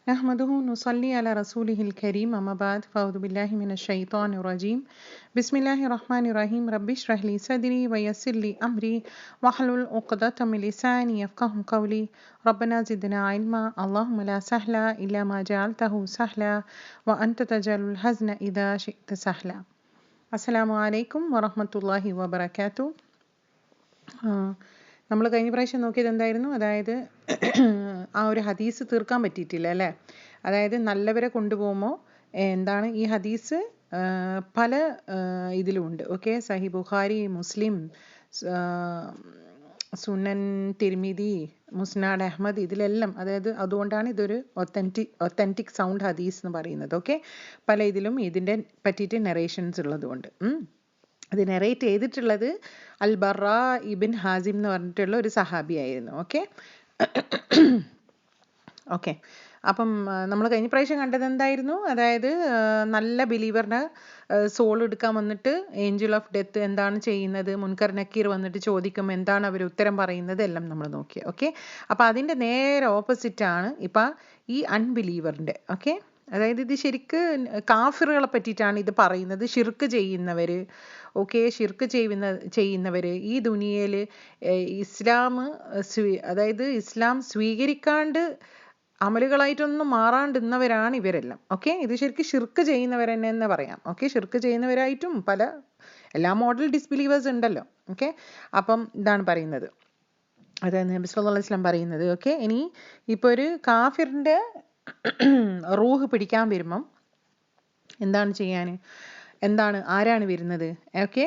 نحمده نصلي على رسوله الكريم أما بعد فأعوذ بالله من الشيطان الرجيم بسم الله الرحمن الرحيم رب اشرح لي صدري ويسر لي أمري واحلل عقدة من لساني يفقهوا قولي ربنا زدنا علما اللهم لا سهل إلا ما جعلته سهلا وأنت تجعل الحزن إذا شئت سهلا. السلام عليكم ورحمة الله وبركاته. നമ്മൾ കഴിഞ്ഞ പ്രാവശ്യം നോക്കിയത് എന്തായിരുന്നു? അതായത് ആ ഒരു ഹദീസ് തീർക്കാൻ പറ്റിയിട്ടില്ല അല്ലേ? അതായത് നല്ലവരെ കൊണ്ടുപോകുമ്പോൾ എന്താണ് ഈ ഹദീസ് പല ഇതിലുമുണ്ട്. ഓക്കെ, സഹി ബുഖാരി, മുസ്ലിം, സുനൻ തിർമിദി, മുസ്നാദ് അഹ്മദ്, ഇതിലെല്ലാം അതായത് അതുകൊണ്ടാണ് ഇതൊരു ഒത്തൻറ്റിക് സൗണ്ട് ഹദീസ് എന്ന് പറയുന്നത്. ഓക്കെ, പല ഇതിലും ഇതിൻ്റെ പറ്റിയിട്ട് നെറേഷൻസ് ഉള്ളതുകൊണ്ട് അത് നെറേറ്റ് ചെയ്തിട്ടുള്ളത് അൽ ബറ ഇബിൻ ഹാസിം എന്ന് പറഞ്ഞിട്ടുള്ള ഒരു സഹാബിയായിരുന്നു. ഓക്കെ, അപ്പം നമ്മൾ കഴിഞ്ഞ പ്രാവശ്യം കണ്ടത് എന്തായിരുന്നു? അതായത് നല്ല ബിലീവറിന് സോൾ എടുക്കാൻ വന്നിട്ട് ഏഞ്ചൽ ഓഫ് ഡെത്ത് എന്താണ് ചെയ്യുന്നത്, മുൻകർ നക്കീർ വന്നിട്ട് ചോദിക്കും, എന്താണ് അവർ ഉത്തരം പറയുന്നത്, എല്ലാം നമ്മൾ നോക്കി. ഓക്കെ, അപ്പം അതിൻ്റെ നേരെ ഓപ്പോസിറ്റാണ് ഇപ്പം ഈ അൺബിലീവറിൻ്റെ. ഓക്കെ, അതായത് ഇത് ശരിക്ക് കാഫിറുകളെ പറ്റിയിട്ടാണ് ഇത് പറയുന്നത്. ഷിർക്ക് ചെയ്യുന്നവർ, ഓക്കെ, ഷിർക്ക് ചെയ്യുന്നവർ ഈ ദുനിയയിൽ അതായത് ഇസ്ലാം സ്വീകരിക്കാണ്ട് അമലുകളായിട്ടൊന്നും മാറാണ്ടിരുന്നവരാണ് ഇവരെല്ലാം. ഓക്കെ, ഇത് ശരിക്കും ഷിർക്ക് ചെയ്യുന്നവർ തന്നെ പറയാം. ഓക്കെ, ഷിർക്ക് ചെയ്യുന്നവരായിട്ടും എല്ലാ മോഡൽ ഡിസ്ബിലീവേഴ്സ് ഉണ്ടല്ലോ. ഓക്കെ, അപ്പം ഇതാണ് പറയുന്നത്, അതായത് നബി സല്ലല്ലാഹു അലൈഹി വസല്ലം പറയുന്നത്. ഓക്കെ, ഇനി ഇപ്പോൾ ഒരു കാഫിറിൻ്റെ റൂഹ് പിടിക്കാൻ വരുമ്പം ആരാണ് വരുന്നത്? ഓക്കെ,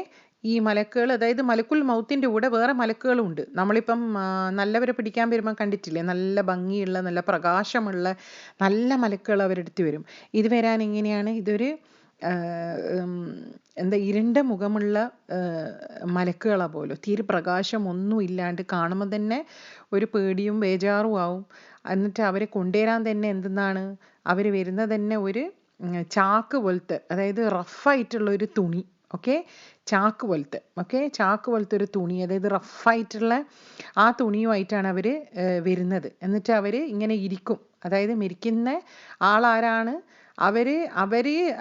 ഈ മലക്കുകൾ, അതായത് മലക്കുൽ മൗത്തിൻ്റെ കൂടെ വേറെ മലക്കുകളും ഉണ്ട്. നമ്മളിപ്പം നല്ലവരെ പിടിക്കാൻ വരുമ്പം കണ്ടിട്ടില്ലേ, നല്ല ഭംഗിയുള്ള, നല്ല പ്രകാശമുള്ള നല്ല മലക്കുകൾ അവരെടുത്ത് വരും. ഇത് വരാൻ എങ്ങനെയാണ്? ഇതൊരു ഇരുണ്ട മുഖമുള്ള മലക്കുകളാ പോലും, തീരെ പ്രകാശം ഒന്നും ഇല്ലാണ്ട് കാണുമ്പോൾ തന്നെ ഒരു പേടിയും ബേജാറും ആവും. എന്നിട്ട് അവരെ കൊണ്ടുവരാൻ തന്നെ അവർ വരുന്നത് തന്നെ ഒരു ചാക്ക് പോലത്തെ, അതായത് റഫായിട്ടുള്ള ഒരു തുണി. ഓക്കെ, ചാക്ക് പോലത്തെ ഒരു തുണി, അതായത് റഫായിട്ടുള്ള ആ തുണിയുമായിട്ടാണ് അവർ വരുന്നത്. എന്നിട്ട് അവർ ഇങ്ങനെ ഇരിക്കും. അതായത് മരിക്കുന്ന ആളാരാണ്?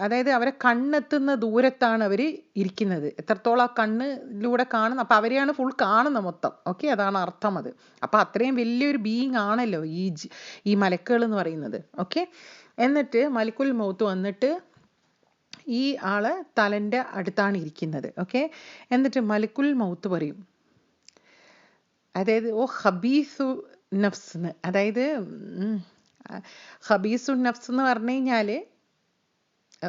അതായത് അവരെ കണ്ണെത്തുന്ന ദൂരത്താണ് അവർ ഇരിക്കുന്നത്. എത്രത്തോളം ആ കണ്ണിലൂടെ കാണുന്നു, അപ്പം അവരെയാണ് ഫുൾ കാണുന്നത് മൊത്തം. ഓക്കെ, അതാണ് അർത്ഥം അത്. അപ്പം അത്രയും വലിയൊരു ബീയിങ് ആണല്ലോ ഈ മലക്കുകൾ എന്ന് പറയുന്നത്. ഓക്കെ, എന്നിട്ട് മലിക്കുൽ മൗത്ത് വന്നിട്ട് ഈ ആള് തലൻ്റെ അടുത്താണ് ഇരിക്കുന്നത്. ഓക്കെ, എന്നിട്ട് മലിക്കുൽ മൗത്ത് പറയും, അതായത് ഓ ഖബീസു നഫ്സ്, അതായത് ഖബീസു നഫ്സ് എന്ന് പറഞ്ഞു കഴിഞ്ഞാൽ,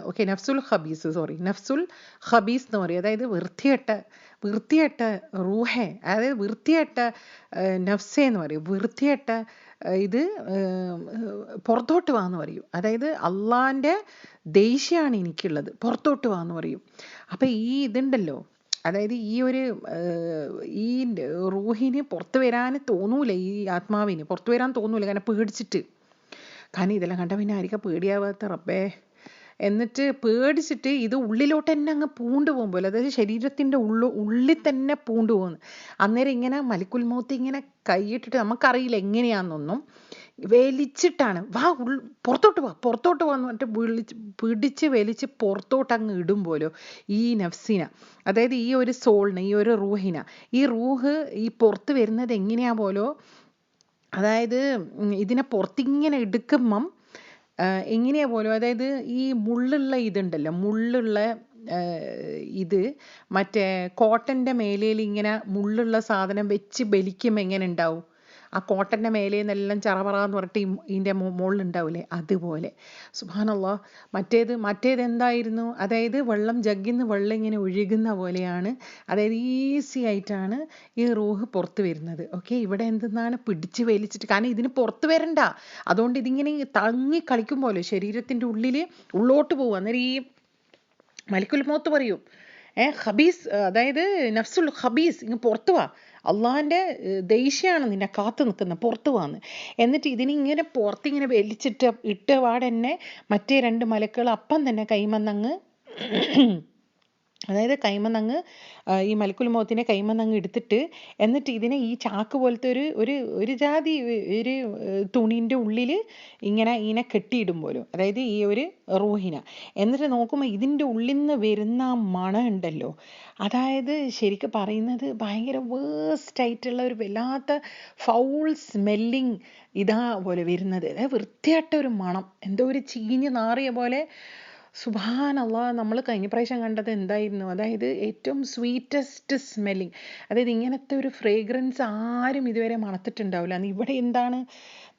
ഓക്കെ, നഫ്സുൽ ഖബീസ് എന്ന് പറയും. അതായത് വൃത്തികെട്ട റൂഹെ, അതായത് വൃത്തികെട്ട നഫ്സെ എന്ന് പറയും. വൃത്തികെട്ട ഇത് പുറത്തോട്ട് വാന്ന് പറയും. അതായത് അള്ളാൻ്റെ ദേഷ്യമാണ് എനിക്കുള്ളത്, പുറത്തോട്ട് വാന്ന് പറയും. അപ്പം ഈ ഇതുണ്ടല്ലോ, അതായത് ഈ റൂഹിന് പുറത്ത് വരാൻ തോന്നൂല, ഈ ആത്മാവിന് പുറത്ത് വരാൻ തോന്നൂല, കാരണം പേടിച്ചിട്ട്. കാരണം ഇതെല്ലാം കണ്ട പിന്നെ ആയിരിക്കും പേടിയാവാത്ത റബ്ബേ. എന്നിട്ട് പേടിച്ചിട്ട് ഇത് ഉള്ളിലോട്ട് തന്നെ അങ്ങ് പൂണ്ടു പോകുമ്പോൾ, അതായത് ശരീരത്തിൻ്റെ ഉള്ളിൽ തന്നെ പൂണ്ടു പോകുന്നു. അന്നേരം ഇങ്ങനെ മലിക്കുൽ മൗത്ത് ഇങ്ങനെ കൈയിട്ടിട്ട്, നമുക്കറിയില്ല എങ്ങനെയാണെന്നൊന്നും, വലിച്ചിട്ടാണ് പുറത്തോട്ട് പോകാന്ന് പറഞ്ഞിട്ട് പിടിച്ച് വലിച്ച് പുറത്തോട്ട് അങ്ങ് ഇടുമ്പോലോ ഈ നഫ്സിന, അതായത് ഈ ഒരു സോളിന്, ഈ ഒരു റൂഹിന, ഈ റൂഹ് ഈ പുറത്ത് വരുന്നത് എങ്ങനെയാ പോലോ, അതായത് ഇതിനെ പുറത്തിങ്ങനെ എടുക്കുമ്പം എങ്ങനെയാ പോലും, അതായത് ഈ മുള്ളുള്ള ഇത് മറ്റേ കോട്ടൻ്റെ മേലയിൽ ഇങ്ങനെ മുള്ളുള്ള സാധനം വെച്ച് ബലിക്കുമ്പോൾ എങ്ങനെ ഉണ്ടാവും? ആ കോട്ടൻ്റെ മേലയിൽ നിന്നെല്ലാം ചറപറാന്ന് പറഞ്ഞിട്ട് ഇതിൻ്റെ മുകളിലുണ്ടാവില്ലേ, അതുപോലെ. സുബ്ഹാനല്ലാഹ്. മറ്റേത് എന്തായിരുന്നു? അതായത് ജഗ്ഗിന്ന് വെള്ളം ഇങ്ങനെ ഒഴുകുന്ന പോലെയാണ്, അതായത് ഈസി ആയിട്ടാണ് ഈ റൂഹ് പുറത്ത് വരുന്നത്. ഓക്കെ, ഇവിടെ പിടിച്ച് വലിച്ചിട്ട്, കാരണം ഇതിന് പുറത്ത് വരണ്ട, അതുകൊണ്ട് ഇതിങ്ങനെ തങ്ങി കളിക്കും പോലെ ശരീരത്തിൻ്റെ ഉള്ളോട്ട് പോകും. അന്നേരം ഈ മലിക്കുൽ മൗത്ത് പറയും, ഖബീസ്, അതായത് നഫ്സുൽ ഖബീസ്, ഇങ്ങ് പുറത്തു വാ, അള്ളാഹിൻ്റെ ദേഷ്യമാണ് നിന്നെ കാത്തു നിൽക്കുന്നത്, പുറത്തു വാന്ന്. എന്നിട്ട് ഇതിനിങ്ങനെ പുറത്തിങ്ങനെ ഇട്ട പാടന്നെ മറ്റേ രണ്ട് മലക്കുകൾ അപ്പം തന്നെ കൈമന്നങ്ങ് അതായത് കൈമന്നങ്ങ് ഈ മലക്കുൽ മൗത്തിനെ കൈമന്നങ്ങ് എടുത്തിട്ട് എന്നിട്ട് ഇതിനെ ഈ ചാക്ക് പോലത്തെ ഒരു ഒരു ഒരു ജാതി ഒരു തുണീൻ്റെ ഉള്ളിൽ ഇതിനെ കെട്ടിയിടും പോലും, അതായത് ഈ ഒരു റൂഹിന. എന്നിട്ട് നോക്കുമ്പോൾ ഇതിൻ്റെ ഉള്ളിൽ നിന്ന് വരുന്ന ആ മണം ഉണ്ടല്ലോ, അതായത് ശരിക്കും പറയുന്നത് ഭയങ്കര വേസ്റ്റ് ആയിട്ടുള്ള ഒരു വല്ലാത്ത ഫൗൾ സ്മെല്ലിങ് ഇതാ പോലെ വരുന്നത്. അതായത് വൃത്തിയായിട്ട ഒരു മണം, എന്തോ ഒരു ചീഞ്ഞ് നാറിയ പോലെ. സുബ്ഹാനല്ലാഹ്, നമ്മൾ കഴിഞ്ഞ പ്രാവശ്യം കണ്ടത് എന്തായിരുന്നു, അതായത് ഏറ്റവും സ്വീറ്റസ്റ്റ് സ്മെല്ലിങ്, അതായത് ഇങ്ങനത്തെ ഒരു ഫ്രേഗ്രൻസ് ആരും ഇതുവരെ മണത്തിട്ടുണ്ടാവില്ല. ഇവിടെ എന്താണ്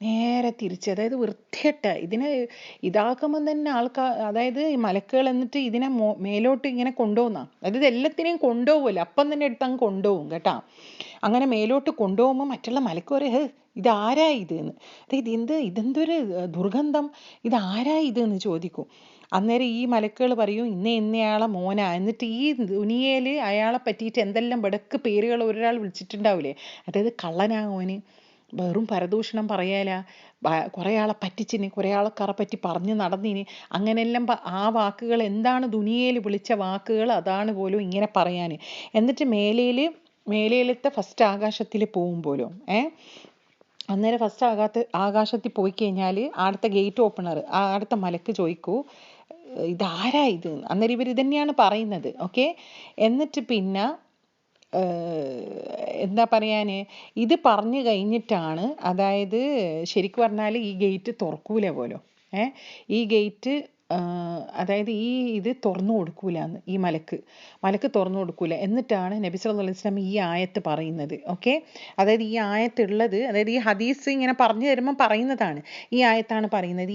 നേരെ തിരിച്ച്, അതായത് വൃത്തികെട്ട ഇതിനെ ഇതാക്കുമ്പം തന്നെ അതായത് ഈ മലക്കുകൾ എന്നിട്ട് ഇതിനെ മേലോട്ട് ഇങ്ങനെ കൊണ്ടുപോകുന്ന, അതായത് എല്ലാത്തിനെയും കൊണ്ടുപോകുമല്ലോ, അപ്പം തന്നെ എടുത്ത് അങ്ങ് കൊണ്ടുപോകും കേട്ടാ. അങ്ങനെ മേലോട്ട് കൊണ്ടുപോകുമ്പോൾ മറ്റുള്ള മലക്ക് പറയും, ഇതാരാ ഇത് എന്ന്, അതായത് ഇതെന്തൊരു ദുർഗന്ധം, ഇതാരാ ഇത് എന്ന് ചോദിക്കും. അന്നേരം ഈ മലക്കുകൾ പറയും ഇന്നയാളെ മോനാ. എന്നിട്ട് ഈ ദുനിയയിൽ അയാളെ പറ്റിയിട്ട് എന്തെല്ലാം ബടക്ക് പേരുകൾ ഒരാൾ വിളിച്ചിട്ടുണ്ടാവില്ലേ, അതായത് കള്ളനാവോന്, വെറും പരദൂഷണം പറയാല, കുറേ ആളെ പറ്റിച്ചിന്, കുറേ ആൾക്കാരെ പറ്റി പറഞ്ഞു നടന്നിന്, അങ്ങനെയെല്ലാം ആ വാക്കുകൾ എന്താണ് ദുനിയയിൽ വിളിച്ച വാക്കുകൾ അതാണ് പോലും ഇങ്ങനെ പറയാൻ. എന്നിട്ട് മേലേലത്തെ ഫസ്റ്റ് ആകാശത്തിൽ പോകും പോലും. അന്നേരം ഫസ്റ്റ് ആകാശത്തിൽ പോയി കഴിഞ്ഞാൽ അടുത്ത ഗേറ്റ് ഓപ്പണർ അടുത്ത മലക്ക് ചോദിക്കൂ ഇതാരാ ഇത്. അന്നേരം ഇവർ ഇതന്നെയാണ് പറയുന്നത്. ഓക്കെ, എന്നിട്ട് പിന്നെ എന്താ പറയാന്, ഇത് പറഞ്ഞു കഴിഞ്ഞിട്ടാണ്, അതായത് ശരിക്കും പറഞ്ഞാൽ ഈ ഗേറ്റ് തുറക്കൂല പോലും. ഈ ഗേറ്റ് അതായത് ഇത് തുറന്നു കൊടുക്കൂലെന്ന്, ഈ മലക്ക് തുറന്നു കൊടുക്കൂല. എന്നിട്ടാണ് നബി സല്ലല്ലാഹു അലൈഹി വസല്ലം ഈ ആയത്ത് പറയുന്നത്. ഓക്കെ, അതായത് ഈ ആയത്തുള്ളത്, അതായത് ഈ ഹദീസ് ഇങ്ങനെ പറഞ്ഞു തരുമ്പോൾ പറയുന്നതാണ്, ഈ ആയത്താണ് പറയുന്നത്.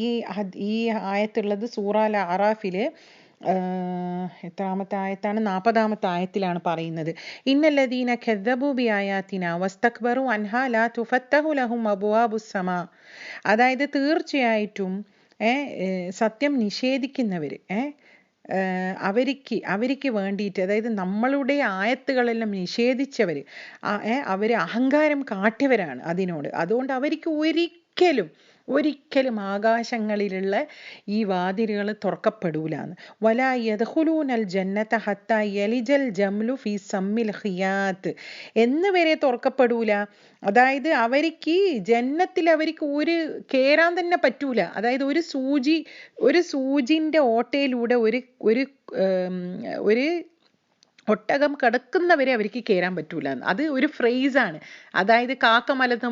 ഈ ആയത്തുള്ളത് സൂറ അൽ അറാഫിൽ എത്രാമത്തെ ആയത്താണ്, 40-ാമത്തെ ആയത്തിലാണ് പറയുന്നത്. ഇന്നല്ലദീന കദ്ദബൂ ബിആയാതിനാ വസ്തക്ബറു അൻഹാ ലാ തുഫത്തഹു ലഹും അബ്വാബുസ് സമാ. അതായത് തീർച്ചയായിട്ടും സത്യം നിഷേധിക്കുന്നവർ, അവർക്ക് വേണ്ടിയിട്ട്, അതായത് നമ്മളുടെ ആയത്തുകളെല്ലാം നിഷേധിച്ചവർ, അവർ അഹങ്കാരം കാട്ടിയവരാണ് അതിനോട്. അതുകൊണ്ട് അവർക്ക് ഒരിക്കലും ആകാശങ്ങളിലുള്ള ഈ വാതിലുകൾ തുറക്കപ്പെടൂലാന്ന്. വലാ യദ്ഖുലൂനൽ ജന്നത ഹത്താ യലിജൽ ജംലു ഫീ സമ്മിൽ ഖിയാത്ത് എന്ന് വരെ തുറക്കപ്പെടൂല. അതായത് അവർക്ക് ജന്നത്തിൽ അവർക്ക് കേറാൻ തന്നെ പറ്റൂല. അതായത് ഒരു സൂചിൻ്റെ ഓട്ടയിലൂടെ ഒരു ഒട്ടകം കിടക്കുന്നവരെ അവർക്ക് കയറാൻ പറ്റൂല. അത് ഒരു ഫ്രേസാണ്. അതായത് കാക്ക മലന്ന്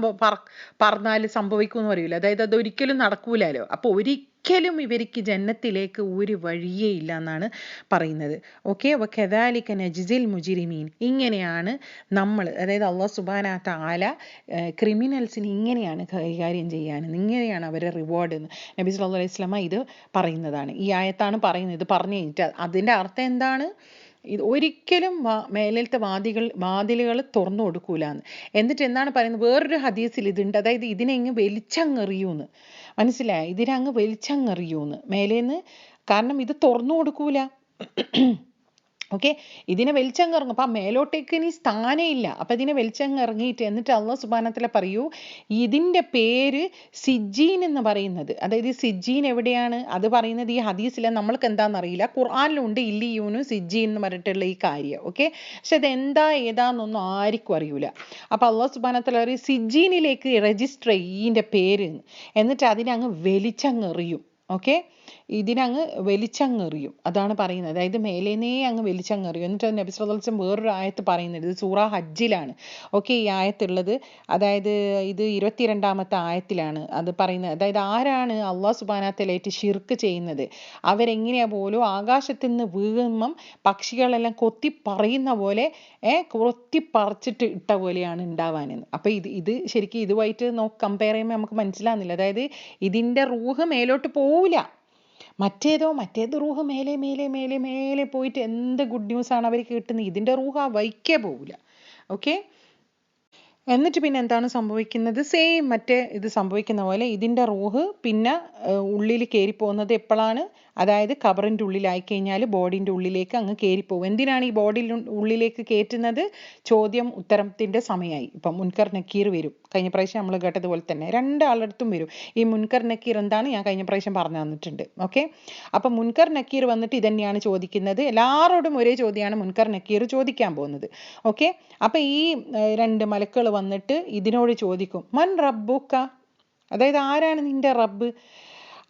പറന്നാൽ സംഭവിക്കും എന്ന് പറയൂല, അതായത് അതൊരിക്കലും നടക്കൂലല്ലോ. അപ്പോൾ ഒരിക്കലും ഇവർക്ക് ജന്നത്തിലേക്ക് ഒരു വഴിയേ ഇല്ല എന്നാണ് പറയുന്നത്. ഓക്കെ, വകദാലിക നജ്സിൽ മുജ്രിമീൻ. ഇങ്ങനെയാണ് നമ്മൾ, അതായത് അല്ലാഹു സുബ്ഹാനഹു വ തആല ക്രിമിനൽസിന് ഇങ്ങനെയാണ് കൈകാര്യം ചെയ്യാൻ, ഇങ്ങനെയാണ് അവരുടെ റിവാർഡ് എന്ന് നബി സല്ലല്ലാഹു അലൈഹി വസല്ലം ഇത് പറയുന്നതാണ്. ഈ ആയത്താണ് പറയുന്നത്. ഇത് പറഞ്ഞു കഴിഞ്ഞിട്ട് അതിൻ്റെ അർത്ഥം എന്താണ്, ഇത് ഒരിക്കലും മേലത്തെ വാതിലുകൾ തുറന്നു കൊടുക്കൂലെന്ന്. എന്നിട്ട് എന്താണ് പറയുന്നത്, വേറൊരു ഹദീസിൽ ഇതുണ്ട്, അതായത് ഇതിനെങ്ങ് വലിച്ചങ്ങെറിയൂന്ന്, മനസ്സിലായി, ഇതിനങ്ങ് വലിച്ചങ്ങെറിയൂന്ന് മേലേന്ന്, കാരണം ഇത് തുറന്നു കൊടുക്കൂല. ഓക്കെ, ഇതിനെ വെളിച്ചങ്ങിറങ്ങും. അപ്പം മേലോട്ടേക്ക് ഇനി സ്ഥാനേ ഇല്ല. അപ്പം ഇതിനെ വെളിച്ചങ്ങിറങ്ങിയിട്ട് എന്നിട്ട് അല്ലാഹു സുബ്ഹാനഹു വ തആല പറയൂ, ഇതിൻ്റെ പേര് സിജ്ജീൻ എന്ന് പറയുന്നത്. അതായത് സിജ്ജീൻ എവിടെയാണ് അത് പറയുന്നത്, ഈ ഹദീസിലെ നമ്മൾക്ക് എന്താണെന്നറിയില്ല, ഖുർആനിലുണ്ട് ഇല്ലിയൂനും സിജ്ജീൻ എന്ന് പറഞ്ഞിട്ടുള്ള ഈ കാര്യം. ഓക്കെ, പക്ഷെ അത് ഏതാന്നൊന്നും ആർക്കും അറിയൂല. അപ്പം അല്ലാഹു സുബ്ഹാനഹു വ തആല പറയും സിജ്ജീനിലേക്ക് രജിസ്റ്റർ ഇതിൻ്റെ പേര്, എന്നിട്ട് അതിനെ അങ്ങ് വലിച്ചങ്ങെറിയും. ഓക്കെ, ഇതിനങ്ങ് വലിച്ചങ്ങെറിയും, അതാണ് പറയുന്നത്. അതായത് മേലേനേ അങ്ങ് വലിച്ചങ്ങെറിയും. എന്നിട്ട് നബി സല്ലല്ലാഹു അലൈഹി വസല്ലം വേറൊരു ആയത്ത് പറയുന്നുണ്ട്, ഇത് സൂറ ഹജ്ജിലാണ്. ഓക്കെ, ഈ ആയത്തുള്ളത്, അതായത് ഇത് 22-ാമത്തെ ആയത്തിലാണ് അത് പറയുന്നത്. അതായത് ആരാണ് അല്ലാഹു സുബ്ഹാനഹു വ തആലയായിട്ട് ശിർക്ക് ചെയ്യുന്നത്, അവരെങ്ങനെയാ പോലും ആകാശത്ത് നിന്ന് വീഴുമ്പം പക്ഷികളെല്ലാം കൊത്തി പറയുന്ന പോലെ കൊത്തിപ്പറിച്ചിട്ട് ഇട്ട പോലെയാണ് ഉണ്ടാവാനെന്ന്. അപ്പം ഇത് ശരിക്കും ഇതുമായിട്ട് കമ്പയർ ചെയ്യുമ്പോൾ നമുക്ക് മനസ്സിലാകുന്നില്ല. അതായത് ഇതിൻ്റെ റൂഹ് മേലോട്ട് പോവില്ല, മറ്റേത് റൂഹ് മേലെ പോയിട്ട് എന്ത് ഗുഡ് ന്യൂസ് ആണ് അവർക്ക് കിട്ടുന്നത്, ഇതിൻ്റെ റൂഹ് ആ വൈക്കേ പോവില്ല. ഓക്കെ, എന്നിട്ട് പിന്നെ എന്താണ് സംഭവിക്കുന്നത്? സെയിം മറ്റേ ഇത് സംഭവിക്കുന്ന പോലെ ഇതിൻ്റെ റൂഹ് പിന്നെ ഉള്ളിൽ കയറിപ്പോകുന്നത് എപ്പോഴാണ്? അതായത് ഖബറിൻ്റെ ഉള്ളിലായി കഴിഞ്ഞാൽ ബോഡിൻ്റെ ഉള്ളിലേക്ക് അങ്ങ് കയറിപ്പോകും. എന്തിനാണ് ഈ ബോഡിയിൽ ഉള്ളിലേക്ക് കയറ്റുന്നത്? ചോദ്യം ഉത്തരത്തിൻ്റെ സമയമായി. ഇപ്പം മുൻകർ നക്കീർ വരും. കഴിഞ്ഞ പ്രാവശ്യം നമ്മൾ കേട്ടതുപോലെ തന്നെ രണ്ടാളടുത്തും വരും. ഈ മുൻകർ നക്കീർ എന്താണ് ഞാൻ കഴിഞ്ഞ പ്രാവശ്യം പറഞ്ഞു തന്നിട്ടുണ്ട്. ഓക്കെ, അപ്പം മുൻകർ നക്കീർ വന്നിട്ട് ഇതന്നെയാണ് ചോദിക്കുന്നത്. എല്ലാവരോടും ഒരേ ചോദ്യമാണ് മുൻകർ നക്കീർ ചോദിക്കാൻ പോകുന്നത്. ഓക്കെ, അപ്പം ഈ രണ്ട് മലക്കുകൾ വന്നിട്ട് ഇതിനോട് ചോദിക്കും, മൻ റബ്ബുക്ക, അതായത് ആരാണ് നിന്റെ റബ്ബ്?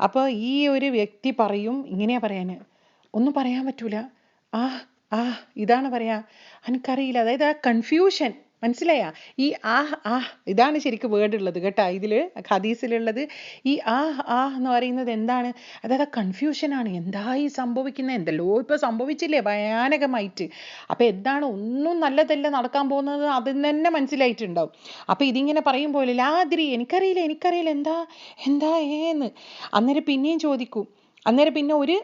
അപ്പോൾ ഈ ഒരു വ്യക്തി പറയും, ഇങ്ങനെയാ പറയാന്, ഒന്നും പറയാൻ പറ്റൂല, ആ ആ ഇതാണ് പറയാ, എനിക്കറിയില്ല. അതായത് ആ കൺഫ്യൂഷൻ, മനസ്സിലായ? ഈ ഇതാണ് ശരിക്കും വേർഡ് ഉള്ളത് കേട്ടോ, ഇതില് ഹദീസിലുള്ളത്. ഈ എന്ന് പറയുന്നത് എന്താണ്? അതായത് കൺഫ്യൂഷനാണ്. എന്തായി സംഭവിക്കുന്നത്? എന്തല്ലോ ഇപ്പൊ സംഭവിച്ചില്ലേ ഭയാനകമായിട്ട്. അപ്പൊ എന്താണ്? ഒന്നും നല്ലതല്ല നടക്കാൻ പോകുന്നത്, അതിന് തന്നെ മനസ്സിലായിട്ടുണ്ടാവും. അപ്പൊ ഇതിങ്ങനെ പറയുമ്പോൾ ലാദ്രി, എനിക്കറിയില്ല എന്താ ഏന്ന്. അന്നേരം പിന്നെയും ചോദിക്കും. അന്നേരം പിന്നെ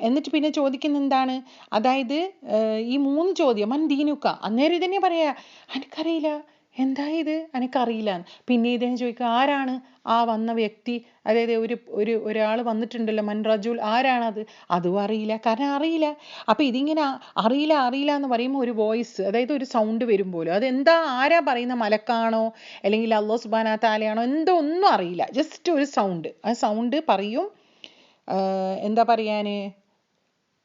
എന്നിട്ട് പിന്നെ ചോദിക്കുന്ന എന്താണ്? അതായത് ഈ 3 ചോദ്യം, മൻ ദീനുക്ക, അന്നേരം ഇതന്നെ പറയാ, എനിക്കറിയില്ല, എന്താ ഇത്, എനിക്കറിയില്ല. പിന്നെ ഇതന്നെ ചോദിക്കുക, ആരാണ് ആ വന്ന വ്യക്തി? അതായത് ഒരാൾ വന്നിട്ടുണ്ടല്ലോ, മൻ റജുൽ, ആരാണത്? അതും അറിയില്ല, കാരണം അറിയില്ല. അപ്പൊ ഇതിങ്ങനെ അറിയില്ല എന്ന് പറയുമ്പോൾ ഒരു വോയിസ്, അതായത് ഒരു സൗണ്ട് വരും പോലും. അതെന്താ, ആരാ പറയുന്ന? മലക്കാണോ അല്ലെങ്കിൽ അല്ലാഹു സുബ്ഹാനഹു തആലയാണോ? എന്തോ ഒന്നും അറിയില്ല, ജസ്റ്റ് ഒരു സൗണ്ട്. ആ സൗണ്ട് പറയും, എന്താ പറയാന്,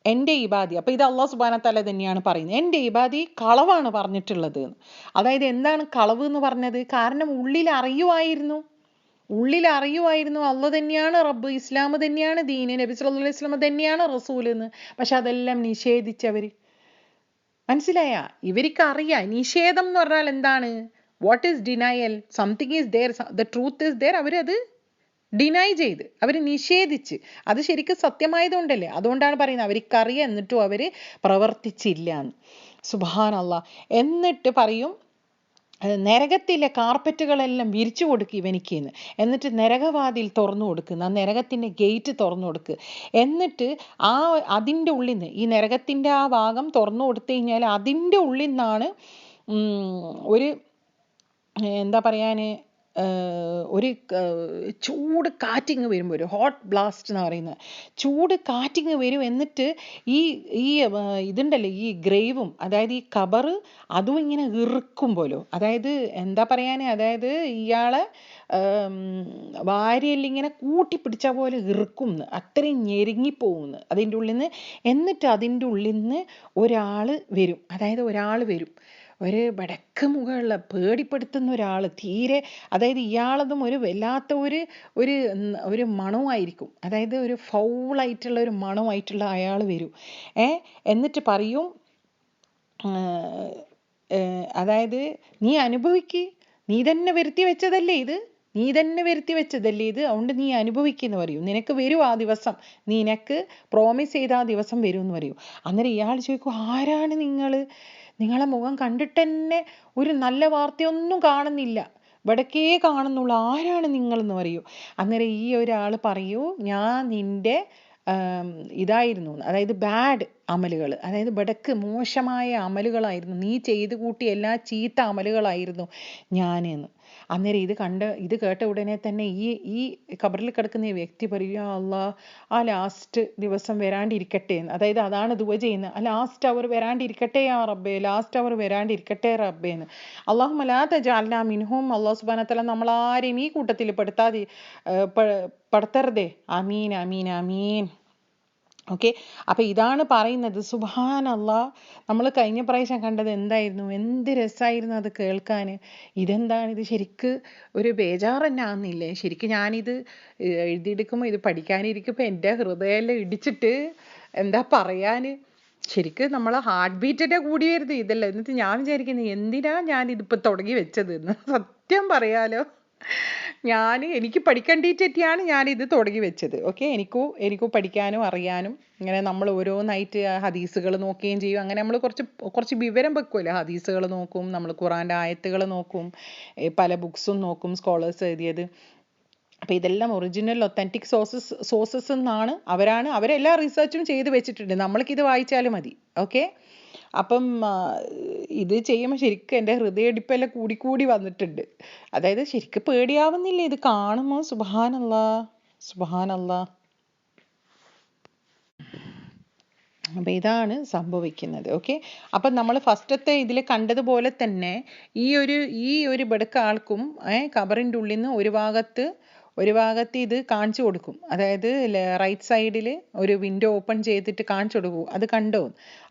എൻ്റെ ഇബാദി. അപ്പൊ ഇത് അല്ലാഹു സുബ്ഹാനഹു തആല തന്നെയാണ് പറയുന്നത്, എൻ്റെ ഇബാദി കളവാണ് പറഞ്ഞിട്ടുള്ളത്. അതായത് എന്താണ് കളവ് എന്ന് പറഞ്ഞത്? കാരണം ഉള്ളിൽ അറിയുമായിരുന്നു അള്ളാഹ് തന്നെയാണ് റബ്ബ്, ഇസ്ലാം തന്നെയാണ് ദീന്, നബി സല്ലല്ലാഹു അലൈഹി വസല്ലം തന്നെയാണ് റസൂൽ എന്ന്. പക്ഷെ അതെല്ലാം നിഷേധിച്ചവര്. മനസ്സിലായ? ഇവർക്ക് അറിയാം നിഷേധം എന്ന് പറഞ്ഞാൽ എന്താണ്? What is denial? Something is there, the truth is there. അവരത് ഡിനൈ ചെയ്ത്, അവർ നിഷേധിച്ച്. അത് ശരിക്കും സത്യമായതുകൊണ്ടല്ലേ, അതുകൊണ്ടാണ് പറയുന്നത് അവർക്കറിയാം എന്നിട്ടും അവർ പ്രവർത്തിച്ചില്ല എന്ന്. സുബ്ഹാനല്ലാഹ്. എന്നിട്ട് പറയും, നരകത്തിലെ കാർപ്പറ്റുകളെല്ലാം വിരിച്ചു കൊടുക്കുക ഇവനിക്കെന്ന്. എന്നിട്ട് നരകവാതിൽ തുറന്നു കൊടുക്കുന്നു, ആ നരകത്തിൻ്റെ ഗേറ്റ് തുറന്നു കൊടുക്കുക. എന്നിട്ട് അതിൻ്റെ ഉള്ളിൽ നിന്ന്, ഈ നരകത്തിൻ്റെ ആ ഭാഗം തുറന്നു കൊടുത്തു കഴിഞ്ഞാൽ അതിൻ്റെ ഉള്ളിൽ നിന്നാണ് ഒരു എന്താ പറയാന്, ഒരു ചൂട് കാറ്റിങ് വരുമ്പോൾ, ഒരു ഹോട്ട് ബ്ലാസ്റ്റ് എന്ന് പറയുന്നത്, ചൂട് കാറ്റിങ് വരും. എന്നിട്ട് ഈ ഇതുണ്ടല്ലോ, ഈ ഗ്രേവും, അതായത് ഈ കബറ്, അതും ഇങ്ങനെ ഇറുക്കുമ്പോലോ, അതായത് എന്താ പറയാന്, അതായത് ഇയാളെ വാരിയെല്ലാം ഇങ്ങനെ കൂട്ടിപ്പിടിച്ച പോലെ ഇറുക്കും, അത്രയും ഞെരുങ്ങിപ്പോകുന്നു അതിൻ്റെ ഉള്ളിൽ നിന്ന്. എന്നിട്ട് അതിൻ്റെ ഉള്ളിൽ നിന്ന് ഒരാൾ വരും, അതായത് ഒരാൾ വരും, ഒരു വടക്ക് മുകളിൽ പേടിപ്പെടുത്തുന്ന ഒരാൾ, തീരെ, അതായത് ഇയാളതും ഒരു വല്ലാത്ത ഒരു മണമായിരിക്കും, അതായത് ഒരു ഫൗളായിട്ടുള്ള ഒരു മണമായിട്ടുള്ള അയാൾ വരും. എന്നിട്ട് പറയും, അതായത് നീ അനുഭവിക്ക്, നീ തന്നെ വരുത്തി വെച്ചതല്ലേ ഇത്, അതുകൊണ്ട് നീ അനുഭവിക്കുന്നു പറയും. നിനക്ക് വരും ആ ദിവസം, നിനക്ക് പ്രോമിസ് ചെയ്ത ആ ദിവസം വരും എന്ന് പറയും. അന്നേരം ഇയാൾ ചോദിക്കും, ആരാണ് നിങ്ങളെ മുഖം കണ്ടിട്ട് തന്നെ ഒരു നല്ല വാർത്തയൊന്നും കാണുന്നില്ല, ഇവിടക്കേ കാണുന്നുള്ളൂ, ആരാണ് നിങ്ങളെന്ന് പറയൂ. അന്നേരം ഈ ഒരാൾ പറയൂ, ഞാൻ നിന്റെ ഇതായിരുന്നു, അതായത് ബാഡ് അമലുകൾ, അതായത് ഇവിടക്ക് മോശമായ അമലുകളായിരുന്നു, നീ ചെയ്തു കൂട്ടിയ എല്ലാ ചീത്ത അമലുകളായിരുന്നു ഞാനെന്ന്. അന്നേരം ഇത് കേട്ട ഉടനെ തന്നെ ഈ ഖബറിൽ കിടക്കുന്ന ഈ വ്യക്തി പറയുക, അല്ലാഹ് ആ ലാസ്റ്റ് ദിവസം വരാണ്ടിരിക്കട്ടെ എന്ന്. അതായത് അതാണ് ദുആ ചെയ്യുന്നത്, ആ ലാസ്റ്റ് അവർ വരാണ്ടിരിക്കട്ടെ യാ റബ്ബേ, ലാസ്റ്റ് അവർ വരാണ്ടിരിക്കട്ടെ റബ്ബേ എന്ന്. അല്ലാഹുമ്മ ലാ തജഅൽനാ മിൻഹും, അല്ലാഹു സുബ്ഹാനഹു വ തആല നമ്മളാരെയും ഈ കൂട്ടത്തിൽ പെടുത്തരുതേ. ആമീൻ ആമീൻ ആമീൻ. ഓക്കെ, അപ്പൊ ഇതാണ് പറയുന്നത്. സുബ്ഹാനല്ലാഹ്. നമ്മൾ കഴിഞ്ഞ പ്രാവശ്യം കണ്ടത് എന്തായിരുന്നു? എന്ത് രസമായിരുന്നു അത് കേൾക്കാൻ. ഇതെന്താണ് ഇത്? ശരിക്ക് ഒരു ബേജാറ് തന്നെ ആകുന്നില്ലേ? ശരിക്കും ഞാനിത് എഴുതിയെടുക്കുമ്പോൾ, ഇത് പഠിക്കാനിരിക്കുമ്പോൾ എൻ്റെ ഹൃദയമെല്ലാം ഇടിച്ചിട്ട് എന്താ പറയാന്, ശരിക്കും നമ്മളെ ഹാർട്ട് ബീറ്റിന്റെ കൂടി വരുത് ഇതല്ല. എന്നിട്ട് ഞാൻ വിചാരിക്കുന്നത്, എന്തിനാ ഞാനിതിപ്പോ തുടങ്ങി വെച്ചത് എന്ന്. സത്യം പറയാലോ, എനിക്ക് പഠിക്കേണ്ടിയിട്ടാണ് ഞാനിത് തുടങ്ങി വെച്ചത്. ഓക്കെ, എനിക്കും പഠിക്കാനും അറിയാനും. ഇങ്ങനെ നമ്മൾ ഓരോന്നായിട്ട് ഹദീസുകൾ നോക്കുകയും ചെയ്യും. അങ്ങനെ നമ്മൾ കുറച്ച് വിവരം വെക്കുമല്ലോ. ഹദീസുകൾ നോക്കും, നമ്മൾ ഖുറാൻ്റെ ആയത്തുകൾ നോക്കും, പല ബുക്സും നോക്കും, സ്കോളേഴ്സ് എഴുതിയത്. അപ്പം ഇതെല്ലാം ഒറിജിനൽ ഒത്തൻറ്റിക് സോഴ്സസ് എന്നാണ്. അവരെല്ലാ റിസർച്ചും ചെയ്ത് വെച്ചിട്ടുണ്ട്, നമ്മൾക്കിത് വായിച്ചാലും മതി. ഓക്കെ, അപ്പം ഇത് ചെയ്യുമ്പോൾ ശരിക്കും എൻ്റെ ഹൃദയടിപ്പെല്ലാം കൂടി വന്നിട്ടുണ്ട്. അതായത് ശരിക്കും പേടിയാവുന്നില്ല ഇത് കാണുമ്പോൾ. സുബ്ഹാനല്ലാ സുബ്ഹാനല്ലാ. അപ്പം ഇതാണ് സംഭവിക്കുന്നത്. ഓക്കെ, അപ്പം നമ്മൾ ഫസ്റ്റത്തെ ഇതിൽ കണ്ടതുപോലെ തന്നെ ഈ ഒരു ബെടുക്ക ആൾക്കും കബറിൻ്റെ ഉള്ളിൽ നിന്ന് ഒരു ഭാഗത്ത് ഇത് കാണിച്ചു കൊടുക്കും. അതായത് റൈറ്റ് സൈഡിൽ ഒരു വിൻഡോ ഓപ്പൺ ചെയ്തിട്ട് കാണിച്ചു കൊടുക്കും. അത് കണ്ടോ?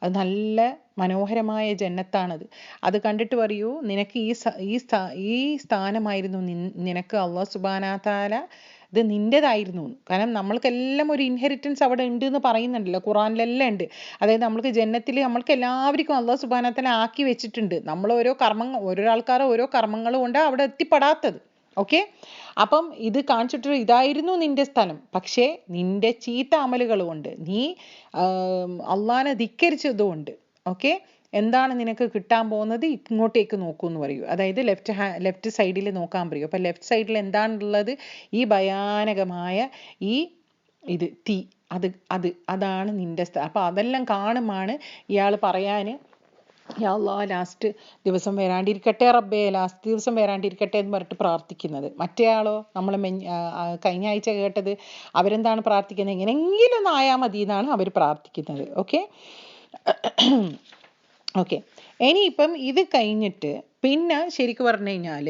അത് നല്ല മനോഹരമായ ജന്നത്താണത്. അത് കണ്ടിട്ട് പറയൂ, നിനക്ക് ഈ സ്ഥാനമായിരുന്നു നിനക്ക് അല്ലാഹു സുബ്ഹാനഹു വ തആല ഇത് നിൻ്റെതായിരുന്നു. കാരണം നമ്മൾക്കെല്ലാം ഒരു ഇൻഹെറിറ്റൻസ് അവിടെ ഉണ്ട് എന്ന് പറയുന്നുണ്ടല്ലോ, ഖുറാനിലെല്ലാം ഉണ്ട്. അതായത് നമ്മൾക്ക് ജന്നത്തിൽ നമ്മൾക്ക് എല്ലാവർക്കും അല്ലാഹു സുബ്ഹാനഹു വ തആല ആക്കി വെച്ചിട്ടുണ്ട്. നമ്മൾ ഓരോ ആൾക്കാർ ഓരോ കർമ്മങ്ങൾ കൊണ്ട് അവിടെ എത്തിപ്പെടാത്തത്. ഓക്കെ, അപ്പം ഇത് കാണിച്ചിട്ട് ഇതായിരുന്നു നിന്റെ സ്ഥലം. പക്ഷേ നിന്റെ ചീത്ത അമലുകൾ കൊണ്ട്, നീ അള്ളാനെ ധിക്കരിച്ചതുകൊണ്ട് ഓക്കെ, എന്താണ് നിനക്ക് കിട്ടാൻ പോകുന്നത്? ഇങ്ങോട്ടേക്ക് നോക്കൂ എന്ന് പറയൂ. അതായത് ലെഫ്റ്റ് സൈഡിൽ നോക്കാൻ പറയൂ. അപ്പം ലെഫ്റ്റ് സൈഡിൽ എന്താണുള്ളത്? ഈ ഭയാനകമായ ഇത് തീ, അതാണ് നിന്റെ സ്ഥലം. അപ്പം അതെല്ലാം കാണുമാണ് ഇയാൾ പറയാൻ, യാ അല്ലാഹ് ലാസ്റ്റ് ദിവസം വരാണ്ടിരിക്കട്ടെ റബ്ബേ, ലാസ്റ്റ് ദിവസം വരാണ്ടിരിക്കട്ടെ എന്ന് പറഞ്ഞിട്ട് പ്രാർത്ഥിക്കുന്നത്. മറ്റേ ആളോ, നമ്മൾ കഴിഞ്ഞ ആഴ്ച കേട്ടത്, അവരെന്താണ് പ്രാർത്ഥിക്കുന്നത്? എങ്ങനെയെങ്കിലും ഒന്ന് ആയാൽ മതി എന്നാണ് അവർ പ്രാർത്ഥിക്കുന്നത്. ഓക്കെ ഓക്കെ, ഇനിയിപ്പം ഇത് കഴിഞ്ഞിട്ട് പിന്നെ ശരിക്കും പറഞ്ഞു കഴിഞ്ഞാൽ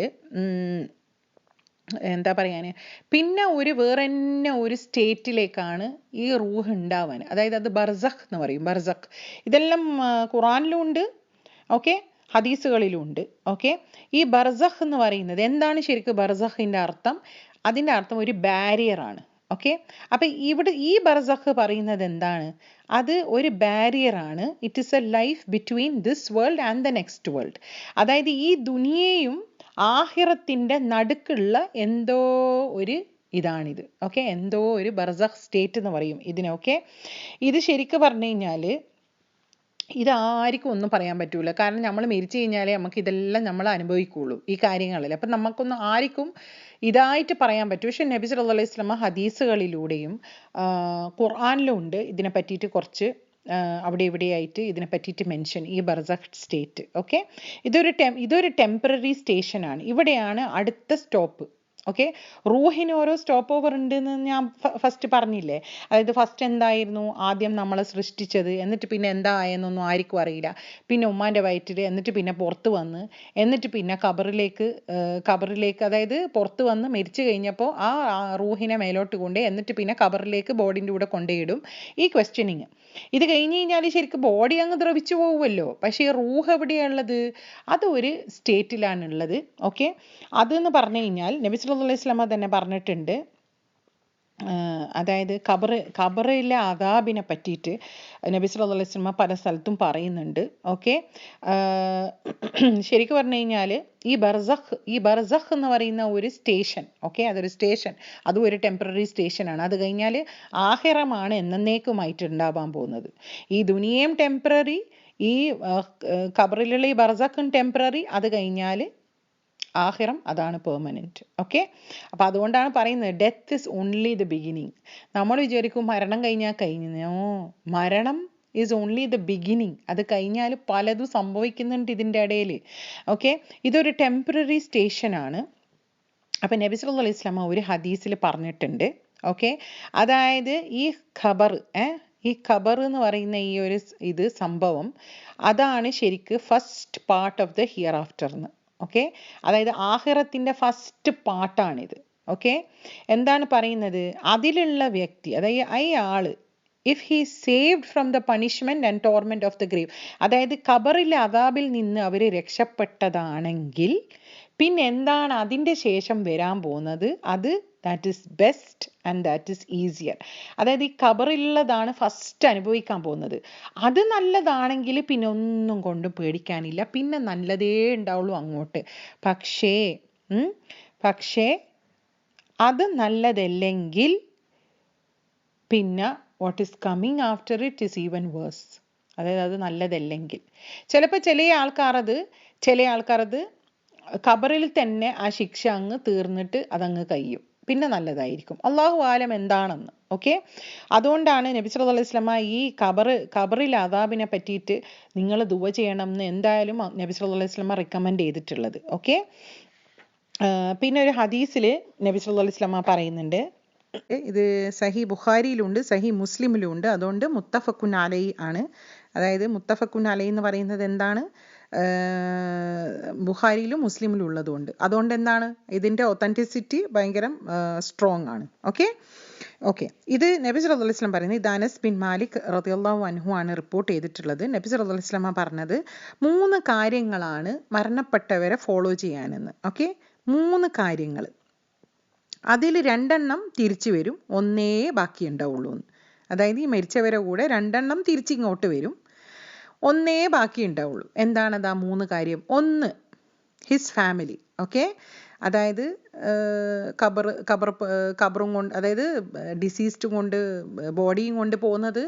എന്താ പറയാൻ, പിന്നെ വേറെ തന്നെ ഒരു സ്റ്റേറ്റിലേക്കാണ് ഈ റൂഹ് ഉണ്ടാവാൻ. അതായത് അത് ബർസഖ് എന്ന് പറയും. ബർസഖ് ഇതെല്ലാം ഖുറാനിലും ഉണ്ട്, ഓക്കെ, ഹദീസുകളിലും ഉണ്ട്. ഓക്കെ, ഈ ബർസഖ് എന്ന് പറയുന്നത് എന്താണ്? ശരിക്കും ബർസഖിൻ്റെ അർത്ഥം, അതിൻ്റെ അർത്ഥം ഒരു ബാരിയർ ആണ്. ഓക്കെ, അപ്പം ഇവിടെ ഈ ബർസഖ് പറയുന്നത് എന്താണ്? അത് ഒരു ബാരിയർ ആണ്. It is A life between this world and the next world. അതായത് ഈ ദുനിയയും ആഖിറത്തിന്റെ നടുക്കുള്ള എന്തോ ഒരു ഇതാണിത്. ഓക്കെ, എന്തോ ഒരു ബർസഖ് സ്റ്റേറ്റ് എന്ന് പറയും ഇതിനെ. ഓക്കെ, ഇത് ശരിക്കും പറഞ്ഞു കഴിഞ്ഞാൽ ഇതാർക്കും ഒന്നും പറയാൻ പറ്റൂല. കാരണം നമ്മൾ മരിച്ചു കഴിഞ്ഞാലേ നമുക്ക് ഇതെല്ലാം നമ്മൾ അനുഭവിക്കുള്ളൂ ഈ കാര്യങ്ങളിൽ. അപ്പം നമുക്കൊന്നും ആർക്കും ഇതായിട്ട് പറയാൻ പറ്റും. പക്ഷെ നബി സല്ലല്ലാഹു അലൈഹി വസല്ലം ഹദീസുകളിലൂടെയും ഖുർആനിലും ഉണ്ട് ഇതിനെ പറ്റിയിട്ട് കുറച്ച് അവിടെ ഇവിടെയായിട്ട് ഇതിനെ പറ്റിയിട്ട് മെൻഷൻ, ഈ ബർസഖ് സ്റ്റേറ്റ്. ഓക്കെ, ഇതൊരു ടെമ്പററി സ്റ്റേഷനാണ്. ഇവിടെയാണ് അടുത്ത സ്റ്റോപ്പ്. ഓക്കെ, റൂഹിന് ഓരോ സ്റ്റോപ്പ് ഓവർ ഉണ്ട് എന്ന് ഞാൻ ഫസ്റ്റ് പറഞ്ഞില്ലേ. അതായത് ഫസ്റ്റ് എന്തായിരുന്നു? ആദ്യം നമ്മളെ സൃഷ്ടിച്ചത്, എന്നിട്ട് പിന്നെ എന്താ ആയെന്നൊന്നും ആർക്കും അറിയില്ല. പിന്നെ ഉമ്മാൻ്റെ വയറ്റിൽ, എന്നിട്ട് പിന്നെ പുറത്ത് വന്ന്, എന്നിട്ട് പിന്നെ ഖബറിലേക്ക് അതായത് പുറത്ത് വന്ന് മരിച്ചു കഴിഞ്ഞപ്പോൾ ആ റൂഹിനെ മേലോട്ട് കൊണ്ടേ, എന്നിട്ട് പിന്നെ ഖബറിലേക്ക് ബോഡിൻ്റെ കൂടെ കൊണ്ടുപോയിടും. ഈ ക്വസ്റ്റ്യനിങ് ഇത് കഴിഞ്ഞ് കഴിഞ്ഞാൽ ശരിക്കും ബോഡി അങ്ങ് ദ്രവിച്ചു പോകുമല്ലോ. പക്ഷേ ഈ റൂഹ് എവിടെയാണുള്ളത്? അത് ഒരു സ്റ്റേറ്റിലാണുള്ളത്. ഓക്കെ, അതെന്ന് പറഞ്ഞു കഴിഞ്ഞാൽ നബി സല്ലല്ലാഹു അലൈഹി വസല്ലം തന്നെ പറഞ്ഞിട്ടുണ്ട്. അതായത് ഖബറിലെ അദാബിനെ പറ്റിയിട്ട് നബി സല്ലല്ലാഹു അലൈഹി വസല്ലം പല സ്ഥലത്തും പറയുന്നുണ്ട്. ഓക്കെ, ശരിക്കും പറഞ്ഞു കഴിഞ്ഞാൽ ഈ ബർസഖ് എന്ന് പറയുന്ന ഒരു സ്റ്റേഷൻ, ഓക്കെ, അതൊരു സ്റ്റേഷൻ, അതും ഒരു ടെമ്പററി സ്റ്റേഷനാണ്. അത് കഴിഞ്ഞാൽ ആഖിറമാണ് എന്നേക്കുമായിട്ട് ഉണ്ടാവാൻ പോകുന്നത്. ഈ ദുനിയയും ടെമ്പററി, ഈ ഖബറിലുള്ള ഈ ബർസഖും ടെമ്പററി, അത് കഴിഞ്ഞാൽ ആഖിറം അതാണ് പെർമനൻറ്റ്. ഓക്കെ, അപ്പം അതുകൊണ്ടാണ് പറയുന്നത് death is only the beginning. നമ്മൾ വിചാരിക്കും മരണം കഴിഞ്ഞാൽ കഴിഞ്ഞോ, മരണം ഈസ് ഓൺലി ദ ബിഗിനിങ്. അത് കഴിഞ്ഞാൽ പലതും സംഭവിക്കുന്നുണ്ട് ഇതിൻ്റെ ഇടയിൽ. ഓക്കെ, ഇതൊരു ടെമ്പററി സ്റ്റേഷനാണ്. അപ്പം നബി സല്ലല്ലാഹു അലൈഹി വസല്ലം ഒരു ഹദീസിൽ പറഞ്ഞിട്ടുണ്ട്. ഓക്കെ, അതായത് ഈ ഖബർ എന്ന് പറയുന്ന ഈ ഒരു സംഭവം, അതാണ് ശരിക്ക് first part of the here after എന്ന്. ഓക്കെ, അതായത് ആഖിറത്തിൻ്റെ ഫസ്റ്റ് പാർട്ടാണിത്. ഓക്കെ, എന്താണ് പറയുന്നത്? അതിലുള്ള വ്യക്തി, അതായത് അയാള് if he saved from the punishment and torment of the grave, അതായത് ഖബറിലെ അദാബിൽ നിന്ന് അവർ രക്ഷപ്പെട്ടതാണെങ്കിൽ പിന്നെ എന്താണ് അതിൻ്റെ ശേഷം വരാൻ പോകുന്നത്? That is best and that is easier. അതായത് ഈ ഖബറിലുള്ളതാണ് ഫസ്റ്റ് അനുഭവിക്കാൻ പോകുന്നത്. അത് നല്ലതാണെങ്കിൽ പിന്നെ ഒന്നും കൊണ്ടും പേടിക്കാനില്ല, പിന്നെ നല്ലതേ ഉണ്ടാവുള്ളൂ അങ്ങോട്ട്. പക്ഷേ അത് നല്ലതല്ലെങ്കിൽ പിന്നെ what is coming after it is even worse. അതായത് അത് നല്ലതല്ലെങ്കിൽ ചിലപ്പോൾ ചില ആൾക്കാരത് ഖബറിൽ തന്നെ ആ ശിക്ഷ അങ്ങ് തീർന്നിട്ട് അതങ്ങ് കഴിയും. പിന്നെ നല്ലതായിരിക്കും. അള്ളാഹു ആലം എന്താണെന്ന്. ഓക്കെ, അതുകൊണ്ടാണ് നബി സല്ലല്ലാഹു അലൈഹി വസല്ലമ ഈ ഖബറിൽ അദാബിനെ പറ്റിയിട്ട് നിങ്ങൾ ദുആ ചെയ്യണം എന്ന് എന്തായാലും നബി സല്ലല്ലാഹു അലൈഹി വസല്ലമ റിക്കമെൻഡ് ചെയ്തിട്ടുള്ളത്. ഓക്കെ, പിന്നെ ഒരു ഹദീസിൽ നബി സല്ലല്ലാഹു അലൈഹി വസല്ലമ പറയുന്നുണ്ട്, ഇത് സഹി ബുഖാരിയിലുണ്ട് സഹി മുസ്ലിമിലും ഉണ്ട്, അതുകൊണ്ട് മുത്തഫഖുൻ അലൈ ആണ്. അതായത് മുത്തഫഖുൻ അലൈ എന്ന് പറയുന്നത് എന്താണ്, ബുഖാരിയിലും മുസ്ലിമിലും ഉള്ളതുകൊണ്ട്, അതുകൊണ്ട് എന്താണ് ഇതിൻ്റെ ഒത്തൻറ്റിസിറ്റി ഭയങ്കര സ്ട്രോങ് ആണ്. ഓക്കെ, ഇത് നബി സല്ലല്ലാഹു അലൈഹി വസല്ലം പറയുന്നത്, ഇത് അനസ് ബിൻ മാലിക് റളിയല്ലാഹു അൻഹു ആണ് റിപ്പോർട്ട് ചെയ്തിട്ടുള്ളത്. നബി സല്ലല്ലാഹു അലൈഹി വസല്ലം പറഞ്ഞത് 3 കാര്യങ്ങളാണ് മരണപ്പെട്ടവരെ ഫോളോ ചെയ്യാനെന്ന്. ഓക്കെ, 3 കാര്യങ്ങൾ, അതിൽ 2 തിരിച്ചു വരും, 1 ബാക്കി ഉണ്ടാവുള്ളൂ എന്ന്. അതായത് ഈ മരിച്ചവരെ കൂടെ 2 തിരിച്ചിങ്ങോട്ട് വരും, 1 ബാക്കി ഉണ്ടാവുള്ളൂ. എന്താണത് ആ 3 കാര്യം? 1, ഹിസ് ഫാമിലി. ഓക്കെ, അതായത് ഖബറും കൊണ്ട്, അതായത് ഡിസീസ്ഡ് കൊണ്ട് ബോഡിയും കൊണ്ട് പോകുന്നത്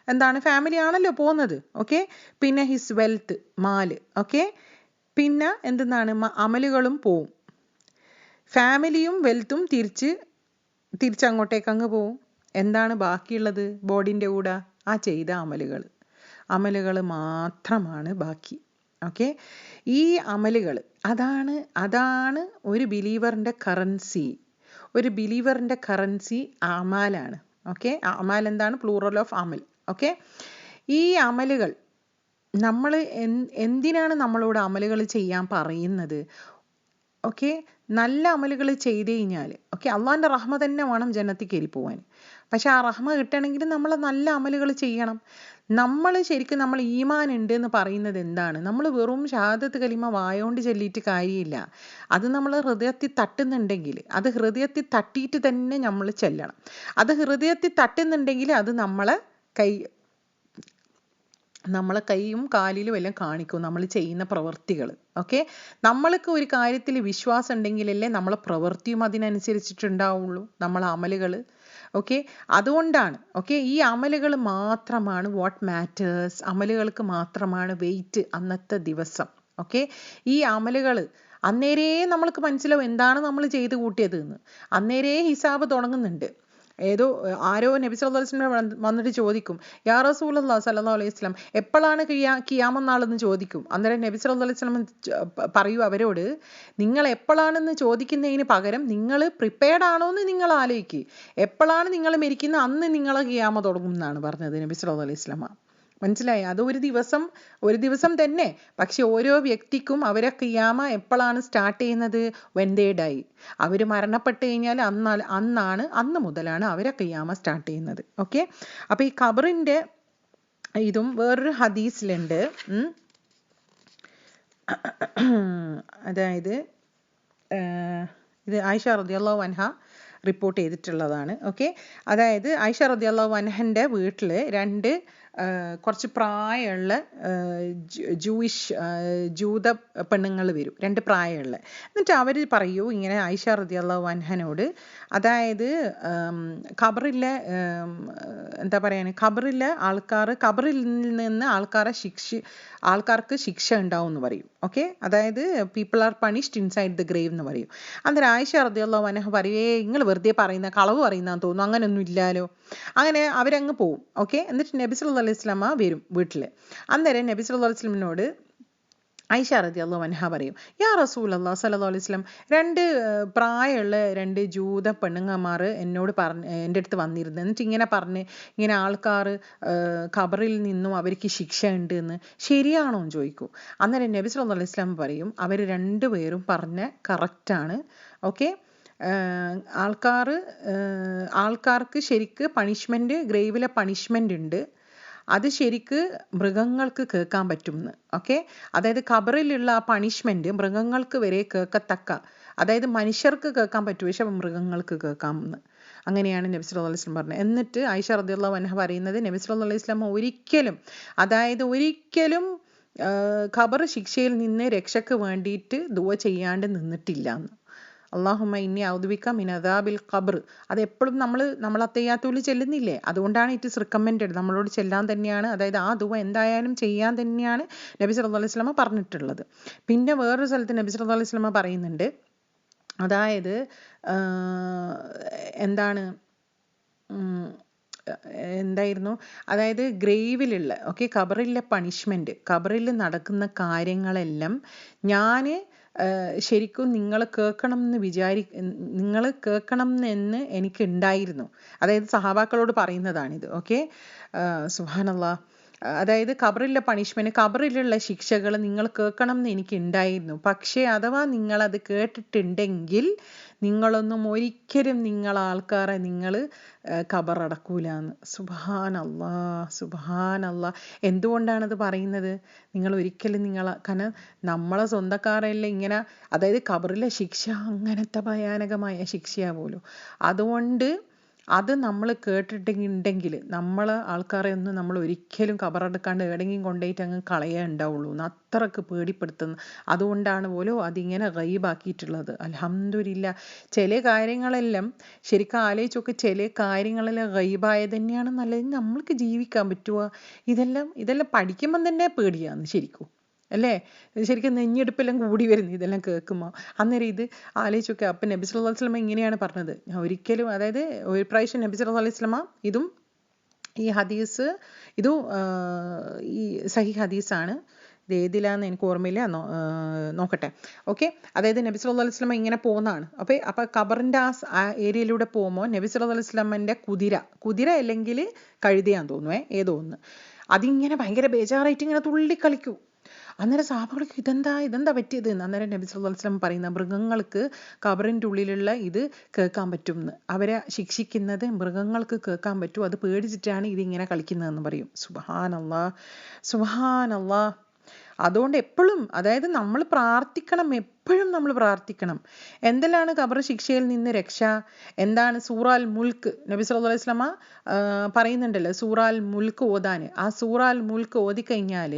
എന്താണ്, ഫാമിലി ആണല്ലോ പോകുന്നത്. ഓക്കെ, പിന്നെ ഹിസ് വെൽത്ത്, മാല്. ഓക്കെ, പിന്നെ എന്തെന്നാണ്, അമലുകളും പോവും. ഫാമിലിയും വെൽത്തും തിരിച്ചങ്ങോട്ടേക്ക് അങ്ങ് പോവും. എന്താണ് ബാക്കിയുള്ളത് ബോഡിൻ്റെ കൂടെ? ആ ചെയ്ത അമലുകൾ മാത്രമാണ് ബാക്കി. ഓക്കെ, ഈ അമലുകൾ അതാണ് ഒരു ബിലീവറിൻ്റെ കറൻസി. ഒരു ബിലീവറിൻ്റെ കറൻസി അമാലാണ്. ഓക്കെ, അമാൽ എന്താണ്, പ്ലൂറൽ ഓഫ് അമൽ. ഓക്കെ, ഈ അമലുകൾ നമ്മൾ എന്തിനാണ് നമ്മളോട് അമലുകൾ ചെയ്യാൻ പറയുന്നത്? ഓക്കെ, നല്ല അമലുകൾ ചെയ്ത് കഴിഞ്ഞാൽ, ഓക്കെ, അള്ളാഹിൻ്റെ റഹ്മ തന്നെ വേണം ജന്നത്തിൽ കയറി പോകാൻ. പക്ഷെ ആ റഹ്മ കിട്ടണമെങ്കിൽ നമ്മൾ നല്ല അമലുകൾ ചെയ്യണം. നമ്മൾ ഈമാൻ ഉണ്ട് എന്ന് പറയുന്നത് എന്താണ്? നമ്മൾ വെറും ഷഹാദത്ത് കലിമ വായോണ്ട് ചൊല്ലിയിട്ട് കാര്യമില്ല. അത് നമ്മൾ ഹൃദയത്തിൽ തട്ടുന്നുണ്ടെങ്കിൽ, അത് ഹൃദയത്തിൽ തട്ടിയിട്ട് തന്നെ നമ്മൾ ചെല്ലണം. അത് ഹൃദയത്തിൽ തട്ടുന്നുണ്ടെങ്കിൽ അത് നമ്മളെ കൈയും കാലിലും എല്ലാം കാണിക്കും നമ്മൾ ചെയ്യുന്ന പ്രവൃത്തികൾ. ഓക്കെ, നമ്മൾക്ക് ഒരു കാര്യത്തിൽ വിശ്വാസം ഉണ്ടെങ്കിലല്ലേ നമ്മളെ പ്രവൃത്തിയും അതിനനുസരിച്ചിട്ടുണ്ടാവുള്ളൂ, നമ്മളെ അമലുകൾ. ഓക്കെ, അതുകൊണ്ടാണ് ഓക്കെ ഈ അമലുകൾ മാത്രമാണ് വാട്ട് മാറ്റേഴ്സ്. അമലുകൾക്ക് മാത്രമാണ് വെയിറ്റ് അന്നത്തെ ദിവസം. ഓക്കെ, ഈ അമലുകൾ അന്നേരേ നമ്മൾക്ക് മനസ്സിലാവും എന്താണ് നമ്മൾ ചെയ്ത് കൂട്ടിയത് എന്ന്. അന്നേരേ ഹിസാബ് തുടങ്ങുന്നുണ്ട്. ആരോ നബി സല്ലല്ലാഹു അലൈഹി വസല്ലം വന്നിട്ട് ചോദിക്കും, യാ റസൂലല്ലാഹ് സല്ലല്ലാഹു അലൈഹി വസല്ലം എപ്പോഴാണ് ഖിയാമത്ത് നാളെന്ന് ചോദിക്കും. അന്നേരം നബി സല്ലല്ലാഹു അലൈഹി വസല്ലം പറയൂ അവരോട്, നിങ്ങൾ എപ്പോഴാണെന്ന് ചോദിക്കുന്നതിന് പകരം നിങ്ങൾ പ്രിപ്പയർഡ് ആണോ എന്ന് നിങ്ങൾ ആലോചിക്കുക. എപ്പോഴാണ് നിങ്ങൾ മരിക്കുന്നത് അന്ന് നിങ്ങളെ ഖിയാമത്ത് തുടങ്ങും എന്നാണ് പറഞ്ഞത് നബി സല്ലല്ലാഹു അലൈഹി വസല്ലം. മനസ്സിലായി? അത് ഒരു ദിവസം തന്നെ. പക്ഷെ ഓരോ വ്യക്തിക്കും അവരെ ഖിയാമ എപ്പോഴാണ് സ്റ്റാർട്ട് ചെയ്യുന്നത്? When they dye. അവർ മരണപ്പെട്ട് കഴിഞ്ഞാൽ അന്ന് മുതലാണ് അവരെ ഖിയാമ സ്റ്റാർട്ട് ചെയ്യുന്നത്. ഓക്കെ, അപ്പോൾ ഈ ഖബറിൻ്റെ ഇതും വേറൊരു ഹദീസിലുണ്ട്. അതായത് ഇത് ആയിഷ റളിയല്ലാഹു അൻഹ റിപ്പോർട്ട് ചെയ്തിട്ടുള്ളതാണ്. ഓക്കെ, അതായത് ആയിഷ റളിയല്ലാഹു അൻഹൻ്റെ വീട്ടിൽ കുറച്ച് പ്രായമുള്ള ജൂത പെണ്ണുങ്ങൾ വരും, 2 പ്രായമുള്ള. എന്നിട്ട് അവർ പറയൂ ഇങ്ങനെ ആയിഷ റളിയല്ലാഹു അൻഹനോട്, അതായത് ഖബറിലെ എന്താ പറയുക, ഖബറിൽ നിന്ന് ആൾക്കാർക്ക് ശിക്ഷ ഉണ്ടാവും എന്ന് പറയും. ഓക്കെ, അതായത് people are punished inside the grave എന്ന് പറയും. അന്നേരം ആയിഷ റളിയല്ലാഹു അൻഹ പറയേ, നിങ്ങൾ വെറുതെ കളവ് പറയുന്നതെന്ന് തോന്നുന്നു, അങ്ങനെയൊന്നും ഇല്ലാലോ. അങ്ങനെ അവരങ്ങ് പോവും. ഓക്കെ, എന്നിട്ട് നബി സല്ലല്ലാഹു അലൈഹി വസല്ലം വരും വീട്ടിൽ. അന്നേരം നബി സല്ലല്ലാഹു അലൈഹി വസല്ലമിനോട് ആയിഷ റളിയല്ലാഹു അൻഹ പറയും, യാ റസൂലല്ലാഹ് സല്ലല്ലാഹു അലൈഹി വസല്ലം 2 പ്രായമുള്ള 2 ജൂത പെണ്ണുങ്ങന്മാർ എൻ്റെ അടുത്ത് വന്നിരുന്നു. എന്നിട്ട് ഇങ്ങനെ ആൾക്കാർ ഖബറിൽ നിന്നും അവർക്ക് ശിക്ഷ ഉണ്ട് എന്ന് ശരിയാണോ എന്ന് ചോദിക്കൂ. അന്നേരം നബി സല്ലല്ലാഹു അലൈഹി വസല്ലം പറയും, അവർ 2 പേരും പറഞ്ഞ കറക്റ്റാണ്. ഓക്കെ, ആൾക്കാർക്ക് ശരിക്ക് പണിഷ്മെൻറ്റ്, ഗ്രേവിലെ പണിഷ്മെൻ്റ് ഉണ്ട്. അത് ശരിക്ക് മൃഗങ്ങൾക്ക് കേൾക്കാൻ പറ്റുമെന്ന്. ഓക്കെ, അതായത് ഖബറിലുള്ള ആ പണിഷ്മെൻറ്റ് മൃഗങ്ങൾക്ക് വരെ കേൾക്കത്തക്ക, അതായത് മനുഷ്യർക്ക് കേൾക്കാൻ പറ്റും, പക്ഷെ മൃഗങ്ങൾക്ക് കേൾക്കാമെന്ന്. അങ്ങനെയാണ് നബി സല്ലല്ലാഹു അലൈഹി വസല്ലം പറഞ്ഞത്. എന്നിട്ട് ആയിഷ റളിയല്ലാഹു അൻഹ പറയുന്നത്, നബി സല്ലല്ലാഹു അലൈഹി വസല്ലം ഒരിക്കലും ഖബർ ശിക്ഷയിൽ നിന്ന് രക്ഷയ്ക്ക് വേണ്ടിയിട്ട് ദുആ ചെയ്യാണ്ട് നിന്നിട്ടില്ല എന്ന്. അല്ലാഹുമ്മ ഇന്നി ഔദുബിക മിൻ അദാബിൽ ഖബ്ർ. അത് എപ്പോഴും നമ്മൾ അത്തഹിയ്യാത്തുൽ ചെല്ലുന്നില്ലേ, അതുകൊണ്ടാണ് ഇറ്റ് ഇസ് റിക്കമെൻഡഡ്, നമ്മളോട് ചെല്ലാൻ തന്നെയാണ്. അതായത് ആ ദുആ എന്തായാലും ചെയ്യാൻ തന്നെയാണ് നബി സല്ലല്ലാഹു അലൈഹി വസല്ലം പറഞ്ഞിട്ടുള്ളത്. പിന്നെ വേറൊരു സ്ഥലത്ത് നബി സല്ലല്ലാഹു അലൈഹി വസല്ലം പറയുന്നുണ്ട്, അതായത് എന്താണ് എന്തായിരുന്നു, അതായത് ഗ്രേവിലുള്ള ഖബറിലെ പണിഷ്മെന്റ്, ഖബറിൽ നടക്കുന്ന കാര്യങ്ങളെല്ലാം ഞാൻ ശരിക്കും നിങ്ങൾ കേൾക്കണം എന്ന് എനിക്ക് ഉണ്ടായിരുന്നു. അതായത് സഹാബാക്കളോട് പറയുന്നതാണിത്. സുബ്ഹാനല്ലാഹ്. അതായത് ഖബറിലെ പണിഷ്മെന്റ്, ഖബറിലുള്ള ശിക്ഷകൾ നിങ്ങൾ കേൾക്കണം എന്ന് എനിക്ക് ഉണ്ടായിരുന്നു. പക്ഷേ അഥവാ നിങ്ങളത് കേട്ടിട്ടുണ്ടെങ്കിൽ നിങ്ങളൊന്നും ഒരിക്കലും ആൾക്കാരെ നിങ്ങൾ ഖബറടക്കൂലാന്ന്. സുബ്ഹാനല്ലാഹ്. എന്തുകൊണ്ടാണത് പറയുന്നത്? നിങ്ങൾ ഒരിക്കലും കാരണം നമ്മളെ സ്വന്തക്കാരെല്ലാം ഇങ്ങനെ, അതായത് ഖബറിലെ ശിക്ഷ അങ്ങനത്തെ ഭയാനകമായ ശിക്ഷയാ പോലും. അതുകൊണ്ട് അത് നമ്മൾ കേട്ടിട്ടുണ്ടെങ്കിൽ നമ്മളെ ആൾക്കാരെ ഒന്നും നമ്മൾ ഒരിക്കലും ഖബറടക്കാണ്ട് എവിടെയെങ്കിലും കൊണ്ടുപോയിട്ട് അങ്ങ് കളയേ ഉണ്ടാവുള്ളൂ എന്ന് അത്രക്ക് പേടിപ്പെടുത്തുന്നു. അതുകൊണ്ടാണ് പോലും അതിങ്ങനെ ഗൈബാക്കിയിട്ടുള്ളത്. അൽഹംദുലില്ലാ. ചില കാര്യങ്ങളെല്ലാം ശരിക്കും ആലോചിച്ചൊക്കെ, ചില കാര്യങ്ങളെല്ലാം ഗൈബായത് തന്നെയാണ് നല്ലത്. നമ്മൾക്ക് ജീവിക്കാൻ പറ്റുമോ? ഇതെല്ലാം പഠിക്കുമ്പം തന്നെ പേടിയാന്ന് ശരിക്കും, അല്ലേ? ശരിക്കും നെഞ്ഞെടുപ്പെല്ലാം കൂടി വരുന്നു ഇതെല്ലാം കേൾക്കുമ്പോൾ. അന്നേരം ഇത് ആലോചിച്ചൊക്കെ. അപ്പം നബി സല്ലല്ലാഹു അലൈഹി വസല്ലമ ഇങ്ങനെയാണ് പറഞ്ഞത്. ഒരിക്കലും, അതായത് ഒരു പ്രാവശ്യം നബി സല്ലല്ലാഹു അലൈഹി വസല്ലമ ഈ ഹദീസ് ഇതും ഈ സഹീഹ് ഹദീസാണ്. ഇത് ഏതിലാന്ന് എനിക്ക് ഓർമ്മയില്ല, നോക്കട്ടെ. അതായത് നബി സല്ലല്ലാഹു അലൈഹി വസല്ലമ ഇങ്ങനെ പോകുന്നതാണ്. അപ്പം ഖബറിൻ്റെ ആ ഏരിയയിലൂടെ പോകുമ്പോൾ നബി സല്ലല്ലാഹു അലൈഹി വസല്ലമൻ്റെ കുതിര അല്ലെങ്കിൽ കഴുതയാന്ന് തോന്നുന്നു, ഏതോ ഒന്ന്, അതിങ്ങനെ ഭയങ്കര ബേജാറായിട്ട് ഇങ്ങനെ തുള്ളിക്കളിക്കൂ. അന്നേരം സഹാബാക്കൾക്ക് ഇതെന്താ പറ്റിയത്? അന്നേരം നബി സല്ലല്ലാഹു അലൈഹി വസല്ലം പറയുന്ന, മൃഗങ്ങൾക്ക് ഖബറിൻ്റെ ഉള്ളിലുള്ള ഇത് കേൾക്കാൻ പറ്റും എന്ന്. അവരെ ശിക്ഷിക്കുന്നത് മൃഗങ്ങൾക്ക് കേൾക്കാൻ പറ്റും. അത് പേടിച്ചിട്ടാണ് ഇതിങ്ങനെ കളിക്കുന്നതെന്ന് പറയും. സുബ്ഹാനല്ലാഹ്. അതുകൊണ്ട് എപ്പോഴും, അതായത് നമ്മൾ പ്രാർത്ഥിക്കണം, എപ്പോഴും നമ്മൾ പ്രാർത്ഥിക്കണം. എന്തെല്ലാണ് ഖബർ ശിക്ഷയിൽ നിന്ന് രക്ഷ? എന്താണ്? സൂറത്തുൽ മുൽക്ക് നബി സല്ലല്ലാഹു അലൈഹി വസല്ലമ പറയുന്നുണ്ടല്ലോ, സൂറത്തുൽ മുൽക്ക് ഓതാൻ. ആ സൂറത്തുൽ മുൽക്ക് ഓതിക്കഴിഞ്ഞാൽ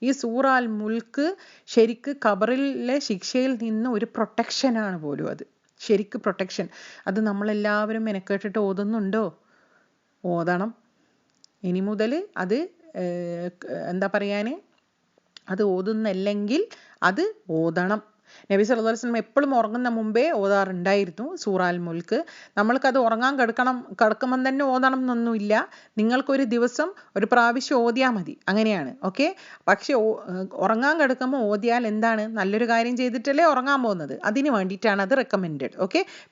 ഈ സൂറത്തുൽ മുൽക്ക് ശരിക്ക് ഖബറിലെ ശിക്ഷയിൽ നിന്ന് ഒരു പ്രൊട്ടക്ഷനാണ് പോലും. അത് ശരിക്ക് പ്രൊട്ടക്ഷൻ. അത് നമ്മളെല്ലാവരും മെനക്കെട്ടിട്ട് ഓതുന്നുണ്ടോ? ഓതണം. ഇനി മുതൽ അത് എന്താ പറയാൻ, അത് ഓതുന്നല്ലെങ്കിൽ അത് ഓതണം. നബി സല്ലല്ലാഹു അലൈഹി വസല്ലം എപ്പോഴും ഉറങ്ങുന്ന മുമ്പേ ഓതാറുണ്ടായിരുന്നു സൂറത്തുൽ മുൽക്ക്. നമ്മൾക്കത് ഉറങ്ങാൻ കിടക്കുമ്പം തന്നെ ഓതണം എന്നൊന്നുമില്ല. നിങ്ങൾക്കൊരു ദിവസം ഒരു പ്രാവശ്യം ഓതിയാൽ മതി, അങ്ങനെയാണ്. പക്ഷെ ഉറങ്ങാൻ കിടക്കുമ്പോൾ ഓതിയാൽ എന്താണ്? നല്ലൊരു കാര്യം ചെയ്തിട്ടല്ലേ ഉറങ്ങാൻ പോകുന്നത്. അതിന് വേണ്ടിയിട്ടാണ് അത് റെക്കമെൻഡഡ്.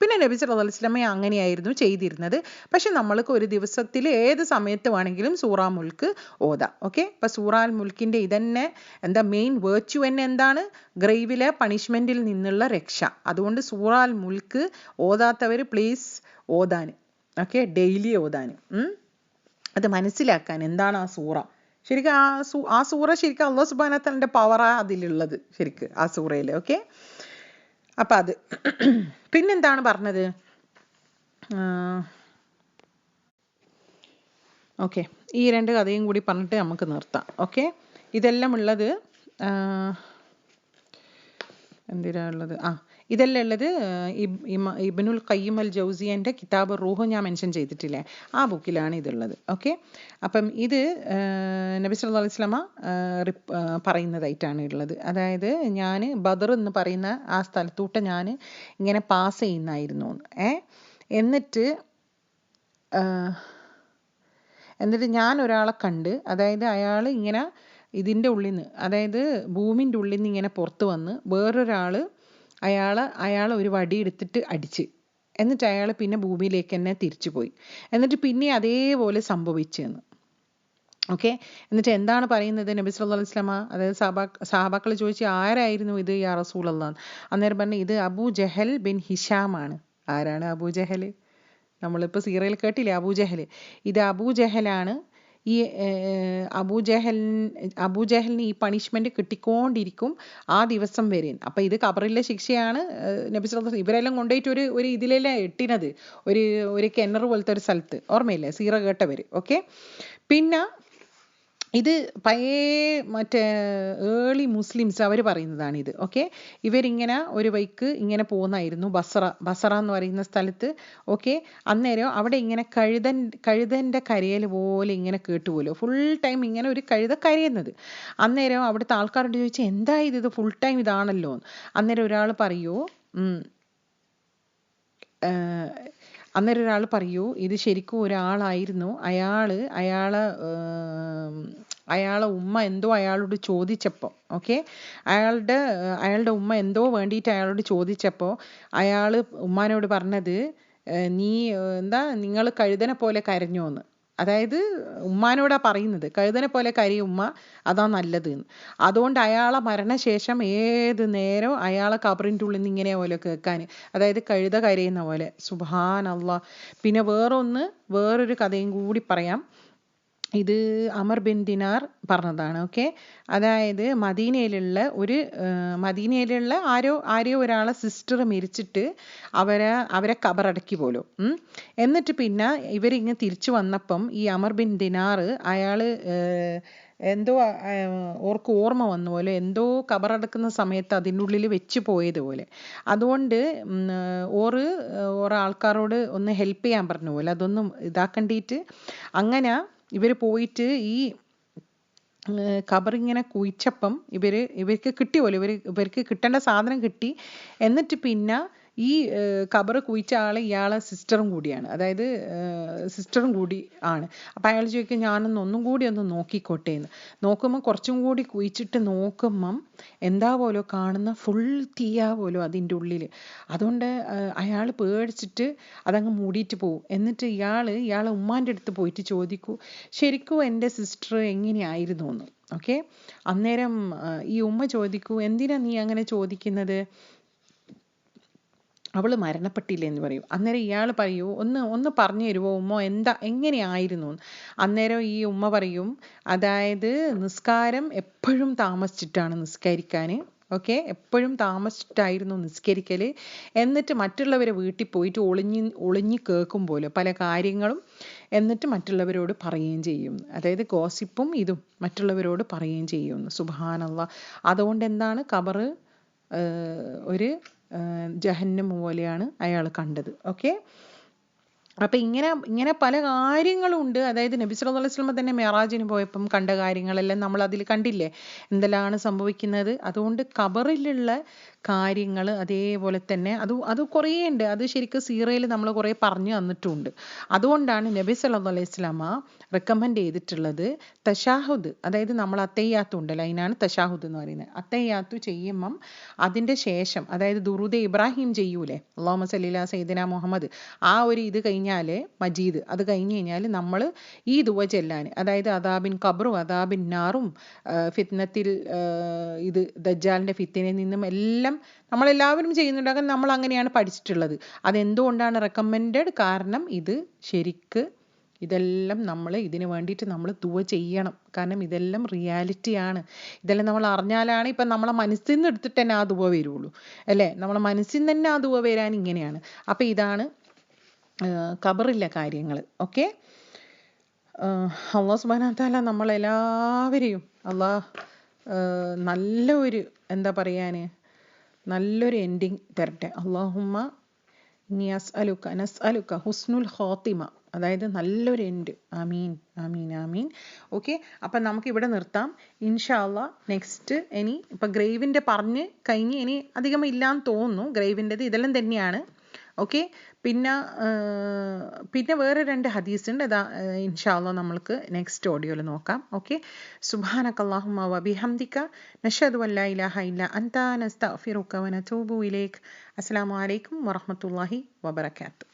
പിന്നെ നബി സല്ലല്ലാഹു അലൈഹി വസല്ലം അങ്ങനെയായിരുന്നു ചെയ്തിരുന്നത്. പക്ഷെ നമ്മൾക്ക് ഒരു ദിവസത്തിൽ ഏത് സമയത്ത് വേണമെങ്കിലും സൂറത്തുൽ മുൽക്ക് ഓതാം. അപ്പം സൂറത്തുൽ മുൽക്കിൻ്റെ ഇതന്നെ എന്താ മെയിൻ വേർച്യു തന്നെ എന്താണ്? ഗ്രേവിലെ പണിഷ്മെന്റിൽ നിന്നുള്ള രക്ഷ. അതുകൊണ്ട് സൂറത്തുൽ മുൽക്ക് ഓതാത്തവർ പ്ലീസ് ഓതാൻ, ഡെയിലി ഓതാൻ, അത് മനസ്സിലാക്കാൻ എന്താണ് ആ സൂറ. ശരിക്കും ആ സൂറ ശരിക്കും അല്ലാഹു സുബ്ഹാനഹു വ തആലയുടെ പവറാ അതിലുള്ളത് ശരിക്ക് ആ സൂറയിൽ. അപ്പം അത് പിന്നെന്താണ് പറഞ്ഞത്? ഈ രണ്ട് കഥയും കൂടി പറഞ്ഞിട്ട് നമുക്ക് നിർത്താം. ഇതെല്ലാം ഉള്ളത് എന്തിനാ ഉള്ളത്? ഇതെല്ലാം ഉള്ളത് ഇബ്നുൽ ഖയ്യിം അൽ ജൗസിയൻ്റെ കിതാബ് റൂഹ് ഞാൻ മെൻഷൻ ചെയ്തിട്ടില്ലേ, ആ ബുക്കിലാണ് ഇതുള്ളത്. അപ്പം ഇത് നബി സല്ലല്ലാഹു അലൈഹി വസല്ലമ പറയുന്നതായിട്ടാണ് ഉള്ളത്. അതായത് ഞാൻ ബദർ എന്ന് പറയുന്ന ആ സ്ഥലത്തൂട്ട് ഞാൻ ഇങ്ങനെ പാസ് ചെയ്യുന്നായിരുന്നു. എന്നിട്ട് ഞാൻ ഒരാളെ കണ്ട്, അതായത് അയാൾ ഇങ്ങനെ ഇതിൻ്റെ ഉള്ളിൽ നിന്ന്, അതായത് ഭൂമിൻ്റെ ഉള്ളിൽ നിന്ന് ഇങ്ങനെ പുറത്ത് വന്ന് വേറൊരാൾ അയാളെ ഒരു വടി എടുത്തിട്ട് അടിച്ച്, എന്നിട്ട് അയാൾ പിന്നെ ഭൂമിയിലേക്ക് തന്നെ തിരിച്ചു പോയി. എന്നിട്ട് പിന്നെ അതേപോലെ സംഭവിച്ചെന്ന്. എന്നിട്ട് എന്താണ് പറയുന്നത് നബി സല്ലല്ലാഹു അലൈഹി വസല്ലമ? അതായത് സഹാബാക്കൾ ചോദിച്ചു, ആരായിരുന്നു ഇത് യാ റസൂലല്ലാഹ്? അന്നേരം പറഞ്ഞു, ഇത് അബൂ ജഹൽ ബിൻ ഹിഷാം ആണ്. ആരാണ് അബൂ ജഹൽ? നമ്മളിപ്പോൾ സീറിയൽ കേട്ടില്ലേ അബൂ ജഹൽ. ഇത് അബൂ ജഹലാണ്. ഈ അബൂജഹലിന് ഈ പണിഷ്മെന്റ് കിട്ടിക്കൊണ്ടിരിക്കും ആ ദിവസം വരെ. അപ്പം ഇത് ഖബറിലെ ശിക്ഷയാണ്. നബി സല്ലല്ലാഹു അലൈഹി വസല്ലം ഇവരെല്ലാം കൊണ്ടുപോയിട്ട് ഒരു ഇതിലെല്ലാം ഇട്ടിനത്, ഒരു കിണർ പോലത്തെ ഒരു സ്ഥലത്ത്. ഓർമ്മയില്ലേ സീറ കേട്ടവർ? പിന്നെ ഇത് മറ്റേ ഏർലി മുസ്ലിംസ് അവർ പറയുന്നതാണിത്. ഇവരിങ്ങനെ ഒരു വഴിക്ക് ഇങ്ങനെ പോകുന്നായിരുന്നു ബസറ എന്ന് പറയുന്ന സ്ഥലത്ത്. അന്നേരം അവിടെ ഇങ്ങനെ കഴുതൻ്റെ കരയൽ പോലെ ഇങ്ങനെ കേട്ടുപോലോ, ഫുൾ ടൈം ഇങ്ങനെ ഒരു കഴുത കരയുന്നത്. അന്നേരം അവിടുത്തെ ആൾക്കാരോട് ചോദിച്ചാൽ എന്താ ഇത് ഫുൾ ടൈം ഇതാണല്ലോ. അന്നേരം ഒരാൾ പറയൂ, അന്നേരം ഒരാൾ പറയൂ ഇത് ശരിക്കും ഒരാളായിരുന്നു, അയാളെ ഉമ്മ എന്തോ അയാളോട് ചോദിച്ചപ്പോൾ, ഓക്കെ, അയാളുടെ ഉമ്മ എന്തോ വേണ്ടിയിട്ട് അയാളോട് ചോദിച്ചപ്പോൾ അയാൾ ഉമ്മാനോട് പറഞ്ഞത് നീ നിങ്ങൾ കഴുതനെ പോലെ കരഞ്ഞോന്ന്. അതായത് ഉമ്മാനോടാ പറയുന്നത്, കഴുതനെ പോലെ കരയും ഉമ്മ, അതാ നല്ലത് എന്ന്. അതുകൊണ്ട് അയാളെ മരണശേഷം ഏത് നേരം അയാളെ കബറിൻ്റെ ഉള്ളിൽ നിന്ന് ഇങ്ങനെ പോലെ കേൾക്കാൻ, അതായത് കഴുത കരയുന്ന പോലെ. സുബ്ഹാനല്ലാഹ്. പിന്നെ വേറൊരു കഥയും കൂടി പറയാം. ഇത് അമർ ബിൻ ദിനാർ പറഞ്ഞതാണ്, ഓക്കെ. അതായത് മദീനയിലുള്ള ആരോ ഒരാളെ സിസ്റ്റർ മരിച്ചിട്ട് അവരെ കബറടക്കി പോലും. എന്നിട്ട് പിന്നെ ഇവരിങ്ങനെ തിരിച്ചു വന്നപ്പം ഈ അമർ ബിൻ ദിനാർ അയാള് എന്തോ ഓർമ്മ വന്ന പോലെ, എന്തോ കബറടക്കുന്ന സമയത്ത് അതിൻ്റെ ഉള്ളിൽ വെച്ച് പോയതുപോലെ. അതുകൊണ്ട് ഓരോ ആൾക്കാരോട് ഒന്ന് ഹെൽപ്പ് ചെയ്യാൻ പറഞ്ഞ പോലെ, അതൊന്നും ഇതാക്കണ്ടിയിട്ട് അങ്ങനെ ഇവർ പോയിട്ട് ഈ ഖബറിങ്ങനെ കുഴിച്ചപ്പം ഇവർക്ക് കിട്ടി പോലെ, ഇവർക്ക് കിട്ടേണ്ട സാധനം കിട്ടി. എന്നിട്ട് പിന്നെ ഈ ഖബർ കുഴിച്ച ഇയാളെ സിസ്റ്ററും കൂടിയാണ്, അതായത് സിസ്റ്ററും കൂടി ആണ്. അപ്പം അയാൾ ചോദിക്കും ഒന്നും കൂടി ഒന്ന് നോക്കിക്കോട്ടെ എന്ന്. നോക്കുമ്പോൾ കുറച്ചും കൂടി കുഴിച്ചിട്ട് നോക്കുമ്പം എന്താ പോലോ കാണുന്ന ഫുൾ തീയാ പോലോ അതിൻ്റെ ഉള്ളിൽ. അതുകൊണ്ട് അയാൾ പേടിച്ചിട്ട് അതങ്ങ് മൂടിയിട്ട് പോവും. എന്നിട്ട് ഇയാളെ ഉമ്മാൻ്റെ അടുത്ത് പോയിട്ട് ചോദിക്കൂ ശരിക്കും എൻ്റെ സിസ്റ്റർ എങ്ങനെയായിരുന്നു എന്ന്, ഓക്കെ. അന്നേരം ഈ ഉമ്മ ചോദിക്കൂ എന്തിനാ നീ അങ്ങനെ ചോദിക്കുന്നത്, അവള് മരണപ്പെട്ടില്ലേ എന്ന് പറയും. അന്നേരം ഇയാൾ പറയൂ ഒന്ന് പറഞ്ഞു തരുമോ ഉമ്മ, എങ്ങനെയായിരുന്നു. അന്നേരം ഈ ഉമ്മ പറയും, അതായത് നിസ്കാരം എപ്പോഴും താമസിച്ചിട്ടാണ് നിസ്കരിക്കാൻ, ഓക്കെ, എപ്പോഴും താമസിച്ചിട്ടായിരുന്നു നിസ്കരിക്കൽ. എന്നിട്ട് മറ്റുള്ളവരെ വീട്ടിൽ പോയിട്ട് ഒളിഞ്ഞ് കേൾക്കും പോലെ പല കാര്യങ്ങളും, എന്നിട്ട് മറ്റുള്ളവരോട് പറയുകയും ചെയ്യും. അതായത് ഗോസിപ്പും ഇതും മറ്റുള്ളവരോട് പറയുകയും ചെയ്യും. സുബ്ഹാനല്ലാഹ്. അതുകൊണ്ട് എന്താണ് ഖബർ ഒരു ജഹന്നം പോലെയാണ് അയാൾ കണ്ടത്, ഓക്കെ. അപ്പം ഇങ്ങനെ പല കാര്യങ്ങളും ഉണ്ട്. അതായത് നബി സല്ലല്ലാഹു അലൈഹി വസല്ലം തന്നെ മെറാജിന് പോയപ്പം കണ്ട കാര്യങ്ങളെല്ലാം നമ്മൾ അതിൽ കണ്ടില്ലേ എന്തെല്ലാം സംഭവിക്കുന്നത്. അതുകൊണ്ട് ഖബറിലുള്ള കാര്യങ്ങൾ അതേപോലെ തന്നെ അത് കുറേ ഉണ്ട്. അത് ശരിക്കും സീറയിൽ നമ്മൾ കുറേ പറഞ്ഞു തന്നിട്ടുണ്ട്. അതുകൊണ്ടാണ് നബി സല്ലല്ലാഹു അലൈഹി വസല്ലമ റെക്കമെൻഡ് ചെയ്തിട്ടുള്ളത് തശാഹുദ്, അതായത് നമ്മൾ അത്തയ്യാത്തു ഉണ്ടല്ലോ, അതിനാണ് തശാഹുദ് എന്ന് പറയുന്നത്. അത്തയ്യാത്തു ചെയ്യുമ്പം അതിൻ്റെ ശേഷം, അതായത് ദുറൂദെ ഇബ്രാഹിം ചെയ്യൂലേ, അല്ലാഹുമ്മ സല്ലി അലാ സയ്യിദിനാ മുഹമ്മദ്, ആ ഒരു ഇത് കഴിഞ്ഞാൽ മജീദ്, അത് കഴിഞ്ഞ് കഴിഞ്ഞാൽ നമ്മൾ ഈ ദുവ ചെല്ലാൻ, അതായത് അദാബിൻ ഖബറും അദാബിൻ നാറും ഫിത്നത്തിൽ ഇത് ദജ്ജാലിൻ്റെ ഫിത്തിനയിൽ നിന്നും എല്ലാം നമ്മളെല്ലാവരും ചെയ്യുന്നുണ്ടാകാൻ നമ്മൾ അങ്ങനെയാണ് പഠിച്ചിട്ടുള്ളത്. അതെന്തുകൊണ്ടാണ് റെക്കമെൻഡഡ്? കാരണം ഇത് ശരിക്ക് ഇതെല്ലാം ഇതിന് വേണ്ടിയിട്ട് നമ്മൾ ദുവ ചെയ്യണം. കാരണം ഇതെല്ലാം റിയാലിറ്റിയാണ്. ഇതെല്ലാം നമ്മൾ അറിഞ്ഞാലാണ് ഇപ്പം നമ്മളെ മനസ്സിൽ നിന്ന് എടുത്തിട്ട് തന്നെ ആ ദുവ വരുള്ളൂ, അല്ലേ? നമ്മളെ മനസ്സിൽ നിന്ന് തന്നെ ആ ദുവ വരാൻ ഇങ്ങനെയാണ്. അപ്പം ഇതാണ് ഖബറിലെ കാര്യങ്ങൾ, ഓക്കെ. അല്ലാഹു സുബ്ഹാനഹു വ തആല നമ്മളെല്ലാവരെയും നല്ലൊരു നല്ലൊരു എൻഡിങ് തരട്ടെ. അല്ലാഹുമ്മ നസ്അലുക ഹുസ്നുൽ ഖാത്തിമ, അതായത് നല്ലൊരു എൻഡ്. ആമീൻ ആമീൻ ആമീൻ. ഓക്കെ, അപ്പം നമുക്ക് ഇവിടെ നിർത്താം ഇൻഷാ അല്ലാഹ്. നെക്സ്റ്റ് ഇനി ഇപ്പം ഗ്രേവിൻ്റെ പറഞ്ഞ് കഴിഞ്ഞ് ഇനി അധികം ഇല്ലാന്ന് തോന്നുന്നു. ഗ്രേവിൻ്റെത് ഇതെല്ലാം തന്നെയാണ്, ഓക്കെ. പിന്നെ വേറെ 2 ഹദീസ് ഉണ്ട്. അതാ ഇൻഷാ അല്ലാഹ് നമ്മൾക്ക് നെക്സ്റ്റ് ഓഡിയോയിൽ നോക്കാം, ഓക്കെ. സുബ്ഹാനകല്ലാഹുമ്മ വബിഹംദിക നശ്ഹദു അല്ലാ ഇലാഹ ഇല്ലാ അൻത നസ്തഗ്ഫിറുക വനതൂബു ഇലൈക്. അസ്സലാമു അലൈക്കും വറഹ്മത്തുള്ളാഹി വബറകാതുഹു.